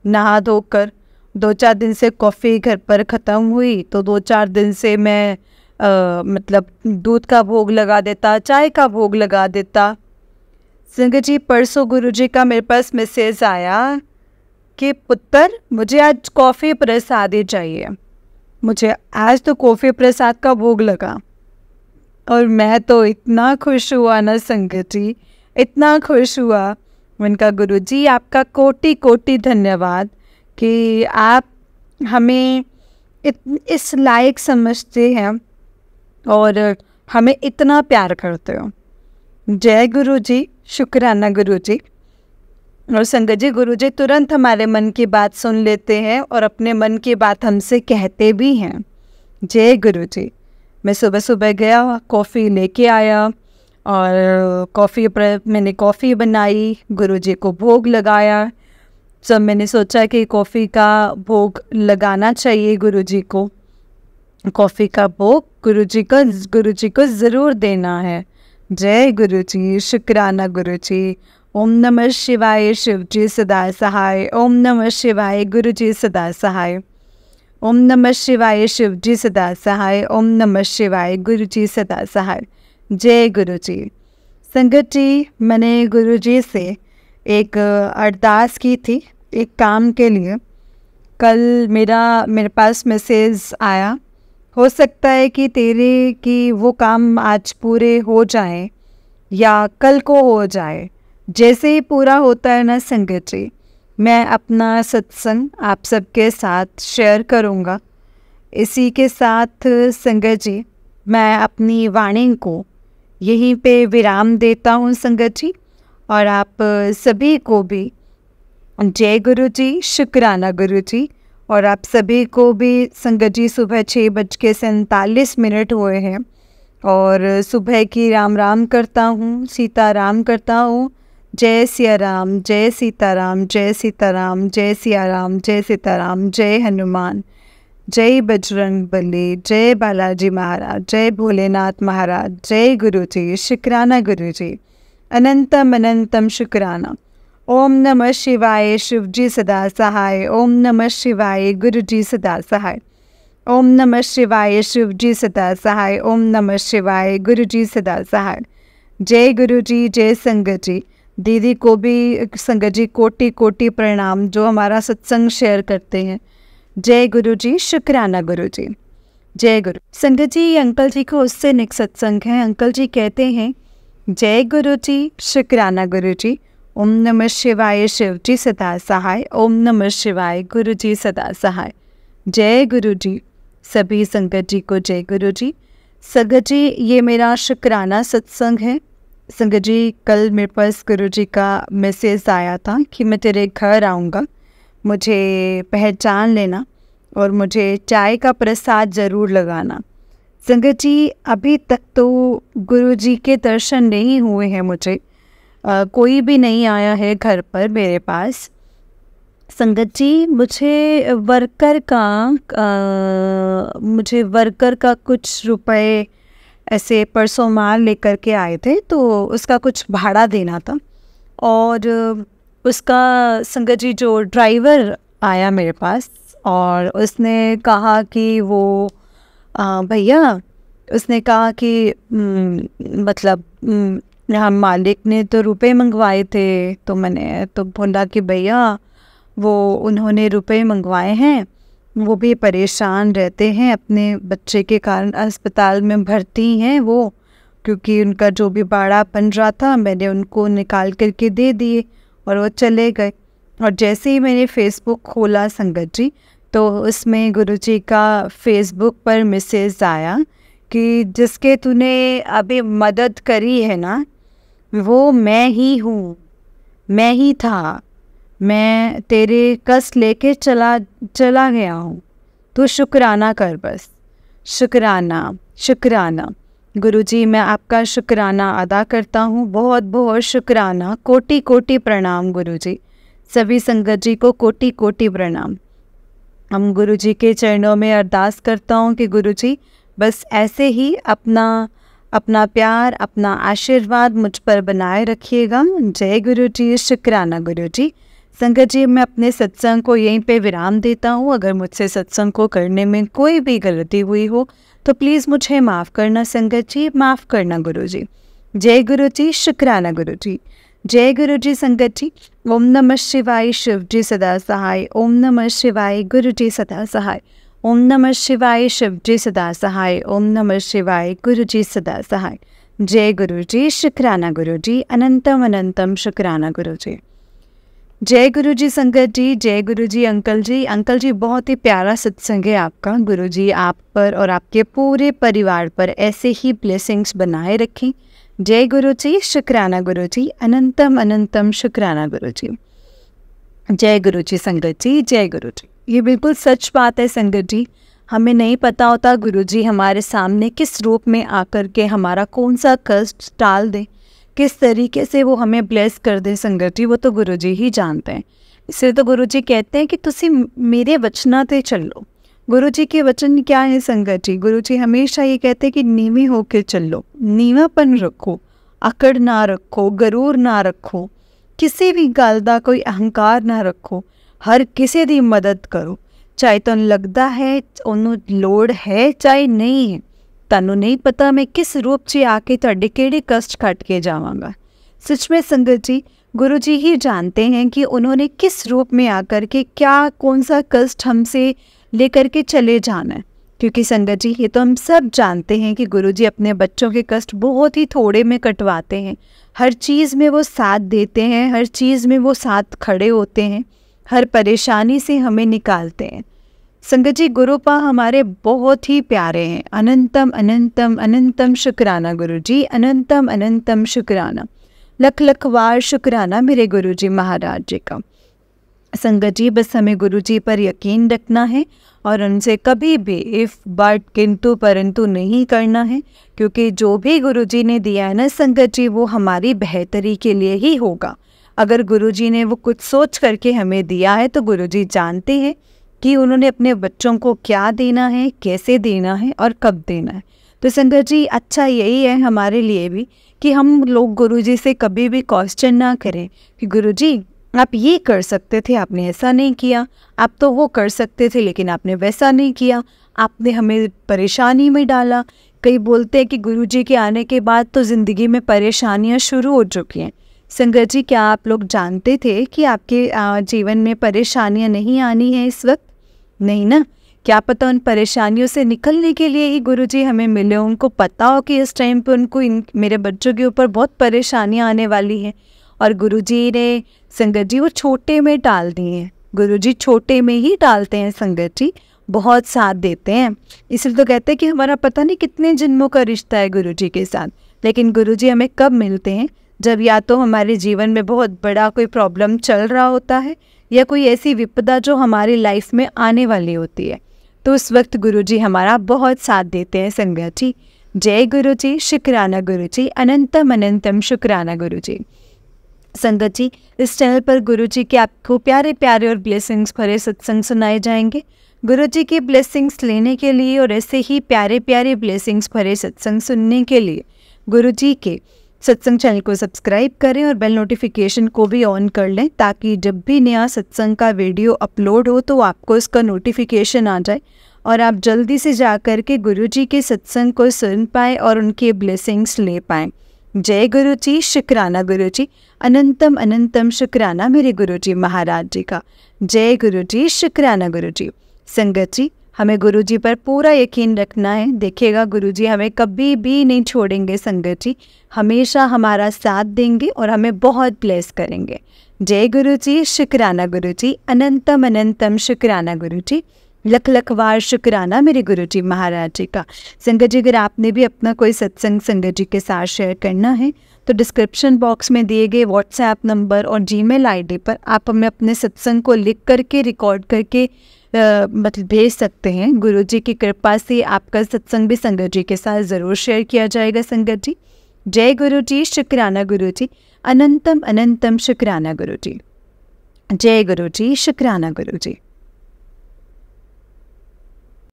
नहा धोकर। 2-4 दिन से कॉफ़ी घर पर ख़त्म हुई तो 2-4 दिन से मैं मतलब दूध का भोग लगा देता, चाय का भोग लगा देता। संगत जी, परसों गुरुजी का मेरे पास मैसेज आया कि पुत्र, मुझे आज कॉफ़ी प्रसाद ही चाहिए, मुझे आज तो कॉफ़ी प्रसाद का भोग लगा। और मैं तो इतना खुश हुआ ना संगत जी, इतना खुश हुआ। मैंने कहा गुरुजी, आपका कोटि कोटि धन्यवाद कि आप हमें इस लायक समझते हैं और हमें इतना प्यार करते हो। जय गुरुजी, शुक्राना गुरुजी। और संगत जी, गुरुजी तुरंत हमारे मन की बात सुन लेते हैं और अपने मन की बात हमसे कहते भी हैं। जय गुरुजी। मैं सुबह सुबह गया, कॉफ़ी लेके आया और मैंने कॉफ़ी बनाई, गुरुजी को भोग लगाया। सब मैंने सोचा कि कॉफ़ी का भोग लगाना चाहिए गुरुजी को, कॉफ़ी का भोग गुरुजी को ज़रूर देना है। जय गुरुजी, शुक्राना गुरुजी। ओम नमः शिवाय, शिवजी सदा सहाय। ओम नमः शिवाय, गुरुजी सदा सहाय। ओम नमः शिवाय, शिवजी सदा सहाय। ओम नमः शिवाय, गुरुजी सदा सहाय। जय गुरुजी। संगत जी, मैंने गुरुजी से एक अरदास की थी एक काम के लिए। कल मेरे पास मैसेज आया, हो सकता है कि वो काम आज पूरे हो जाए या कल को हो जाए। जैसे ही पूरा होता है ना संगत जी, मैं अपना सत्संग आप सबके साथ शेयर करूँगा। इसी के साथ संगत जी, मैं अपनी वाणी को यहीं पे विराम देता हूँ संगत जी। और आप सभी को भी जय गुरुजी, शुक्राना गुरुजी। और आप सभी को भी संगत जी, सुबह 6:47 हुए हैं और सुबह की राम राम करता हूँ, सीताराम करता हूँ। जय सिया राम, जय सीताराम, जय सीताराम, जय सिया राम, जय सीताराम, जय हनुमान, जय बजरंग बली, जय बालाजी महाराज, जय भोलेनाथ महाराज। जय गुरुजी, शुक्राना गुरुजी, अनंतम अनंतम शुक्राना। ओम नमः शिवाय, शिवजी सदा सहाय। ओम नमः शिवाय, गुरुजी सदा सहाय। ओम नमः शिवाय, शिवजी सदा सहाय। ओम नमः शिवाय, गुरुजी सदा सहाय। जय गुरुजी, जय संगत जी। दीदी को भी संगत जी कोटि कोटि प्रणाम, जो हमारा सत्संग शेयर करते हैं। जय गुरुजी, शुक्राना गुरुजी। जय गुरु। संगत जी, अंकल जी को उससे नेक्स्ट सत्संग है। अंकल जी कहते हैं, जय गुरुजी, शुक्राना गुरुजी। ओम नमः शिवाय, शिवजी सदा सहाय। ओम नमः शिवाय, गुरुजी सदा सहाय। जय गुरुजी। सभी संगत जी को जय गुरुजी। संगत जी, ये मेरा शुक्राना सत्संग है। संगत जी, कल मेरे पास गुरुजी का मैसेज आया था कि मैं तेरे घर आऊँगा, मुझे पहचान लेना और मुझे चाय का प्रसाद ज़रूर लगाना। संगत जी, अभी तक तो गुरुजी के दर्शन नहीं हुए हैं मुझे, कोई भी नहीं आया है घर पर मेरे पास। संगत जी, मुझे वर्कर का कुछ रुपए ऐसे परसों माल लेकर के आए थे, तो उसका कुछ भाड़ा देना था। और उसका संगत जी जो ड्राइवर आया मेरे पास और उसने कहा कि वो भैया, उसने कहा कि मतलब हम मालिक ने तो रुपए मंगवाए थे। तो मैंने तो बोला कि भैया वो उन्होंने रुपए मंगवाए हैं, वो भी परेशान रहते हैं, अपने बच्चे के कारण अस्पताल में भर्ती हैं वो, क्योंकि उनका जो भी भाड़ा बन रहा था मैंने उनको निकाल करके दे दिए और वो चले गए। और जैसे ही मैंने फ़ेसबुक खोला संगत जी, तो उसमें गुरुजी का फ़ेसबुक पर मैसेज आया कि जिसके तूने अभी मदद करी है ना, वो मैं ही हूँ, मैं ही था, मैं तेरे कष्ट लेके चला गया हूँ, तो शुक्राना कर बस, शुक्राना शुक्राना। गुरुजी मैं आपका शुक्राना अदा करता हूँ, बहुत बहुत शुक्राना, कोटि कोटि प्रणाम गुरुजी। सभी संगत जी को कोटि कोटि प्रणाम। हम गुरुजी के चरणों में अरदास करता हूँ कि गुरुजी बस ऐसे ही अपना प्यार, अपना आशीर्वाद मुझ पर बनाए रखिएगा। जय गुरुजी, शुक्राना गुरुजी। संगत जी मैं अपने सत्संग को यहीं पे विराम देता हूँ। अगर मुझसे सत्संग को करने में कोई भी गलती हुई हो तो प्लीज़ मुझे माफ़ करना संगत जी, माफ़ करना गुरुजी। जय गुरुजी, शुक्राना गुरुजी। जय गुरुजी संगत जी। ओम नमः शिवाय, शिव जी सदा सहाय। ओम नमः शिवाय, गुरुजी सदा सहाय। ओम नमः शिवाय, शिव जी सदा सहाय। ओम नमः शिवाय, गुरुजी सदा सहाय। जय गुरुजी, शुक्राना गुरुजी। अनंतम अनंतम शुक्राना गुरुजी। जय गुरुजी संगत जी। जय गुरुजी अंकल जी। अंकल जी बहुत ही प्यारा सत्संग है आपका। गुरुजी आप पर और आपके पूरे परिवार पर ऐसे ही ब्लेसिंग्स बनाए रखें। जय गुरुजी, शुक्राना गुरुजी। अनंतम अनंतम शुक्राना गुरुजी। जय गुरुजी संगत जी। जय गुरुजी। ये बिल्कुल सच बात है संगत जी, हमें नहीं पता होता गुरुजी हमारे सामने किस रूप में आकर के हमारा कौन सा कष्ट टाल दें, किस तरीके से वो हमें ब्लेस कर दें संगत जी, वो तो गुरुजी ही जानते हैं। इसलिए तो गुरुजी कहते हैं कि तुसी मेरे वचना ते चलो। गुरुजी के वचन क्या है संगत जी? गुरुजी हमेशा ये कहते हैं कि नीवे होके चलो, नीवापन रखो, अकड़ ना रखो, गरूर ना रखो, किसी भी गल दा कोई अहंकार ना रखो, हर किसी दी मदद करो, चाहे तुहानूं लगदा है उन्होंने लोड़ है चाहे नहीं है। तुहानूं नहीं पता मैं किस रूप 'ਚ आके तुहाडे किहड़े कष्ट कट के जावांगा। सच में संगत जी गुरुजी ही जानते हैं कि उन्होंने किस रूप में आकर के क्या कौन सा कष्ट हमसे लेकर के चले जाना है। क्योंकि संगत जी ये तो हम सब जानते हैं कि गुरुजी अपने बच्चों के कष्ट बहुत ही थोड़े में कटवाते हैं। हर चीज़ में वो साथ देते हैं, हर चीज़ में वो साथ खड़े होते हैं, हर परेशानी से हमें निकालते हैं। संगत जी गुरुपा हमारे बहुत ही प्यारे हैं। अनंतम अनंतम अनंतम शुक्राना गुरुजी। अनंतम अनंतम शुक्राना, लख लख वार शुक्राना मेरे गुरुजी महाराज जी का। संगत जी बस हमें गुरुजी पर यकीन रखना है और उनसे कभी भी इफ़ बट किंतु परंतु नहीं करना है, क्योंकि जो भी गुरुजी ने दिया है ना संगत जी वो हमारी बेहतरी के लिए ही होगा। अगर गुरुजी ने वो कुछ सोच करके हमें दिया है तो गुरुजी जानते हैं कि उन्होंने अपने बच्चों को क्या देना है, कैसे देना है और कब देना है। तो संगत जी अच्छा यही है हमारे लिए भी कि हम लोग गुरुजी से कभी भी क्वेश्चन ना करें कि गुरुजी आप ये कर सकते थे, आपने ऐसा नहीं किया, आप तो वो कर सकते थे लेकिन आपने वैसा नहीं किया, आपने हमें परेशानी में डाला। कई बोलते हैं कि गुरुजी के आने के बाद तो ज़िंदगी में परेशानियां शुरू हो चुकी हैं। संगत जी क्या आप लोग जानते थे कि आपके जीवन में परेशानियां नहीं आनी है इस वक्त? नहीं ना। क्या पता उन परेशानियों से निकलने के लिए ही गुरुजी हमें मिले, उनको पता हो कि इस टाइम पे उनको मेरे बच्चों के ऊपर बहुत परेशानियां आने वाली हैं और गुरुजी ने संगत जी वो छोटे में टाल दिए हैं। गुरुजी छोटे में ही टालते हैं संगत जी, बहुत साथ देते हैं। इसलिए तो कहते हैं कि हमारा पता नहीं कितने जन्मों का रिश्ता है गुरुजी के साथ, लेकिन गुरुजी हमें कब मिलते हैं? जब या तो हमारे जीवन में बहुत बड़ा कोई प्रॉब्लम चल रहा होता है या कोई ऐसी विपदा जो हमारी लाइफ में आने वाली होती है, तो उस वक्त गुरुजी हमारा बहुत साथ देते हैं संगत जी। जय गुरुजी, शुक्राना गुरुजी। अनंतम अनंतम शुक्राना गुरुजी। संगत जी इस चैनल पर गुरुजी के आपको प्यारे प्यारे और ब्लेसिंग्स भरे सत्संग सुनाए जाएंगे। गुरुजी के ब्लेसिंग्स लेने के लिए और ऐसे ही प्यारे प्यारे ब्लेसिंग्स भरे सत्संग सुनने के लिए गुरुजी के सत्संग चैनल को सब्सक्राइब करें और बेल नोटिफिकेशन को भी ऑन कर लें, ताकि जब भी नया सत्संग का वीडियो अपलोड हो तो आपको इसका नोटिफिकेशन आ जाए और आप जल्दी से जा कर के गुरुजी के सत्संग को सुन पाएँ और उनके ब्लेसिंग्स ले पाएँ। जय गुरु जी, शुक्राना गुरु जी, अनंतम अनंतम शुक्राना मेरे गुरु जी महाराज जी का। जय गुरु जी, शुक्राना गुरु जी। संगत जी, हमें गुरु जी पर पूरा यकीन रखना है। देखिएगा गुरु जी हमें कभी भी नहीं छोड़ेंगे। संगत जी हमेशा हमारा साथ देंगे और हमें बहुत ब्लेस करेंगे। जय गुरु जी, शुक्राना गुरु जी, अनंतम अनंतम शुक्राना गुरु जी, लख लख वार शुक्राना मेरे गुरु जी महाराज जी का। संगत जी, अगर आपने भी अपना कोई सत्संग संगत जी के साथ शेयर करना है तो डिस्क्रिप्शन बॉक्स में दिए गए व्हाट्सएप नंबर और जीमेल आईडी पर आप हमें अपने सत्संग को लिख करके रिकॉर्ड करके मतलब भेज सकते हैं। गुरु जी की कृपा से आपका सत्संग भी संगत जी के साथ ज़रूर शेयर किया जाएगा। संगत जी, जय गुरु जी, शुक्राना गुरु जी, अनंतम अनंतम शुक्राना गुरु जी। जय गुरु जी, शुक्राना गुरु जी।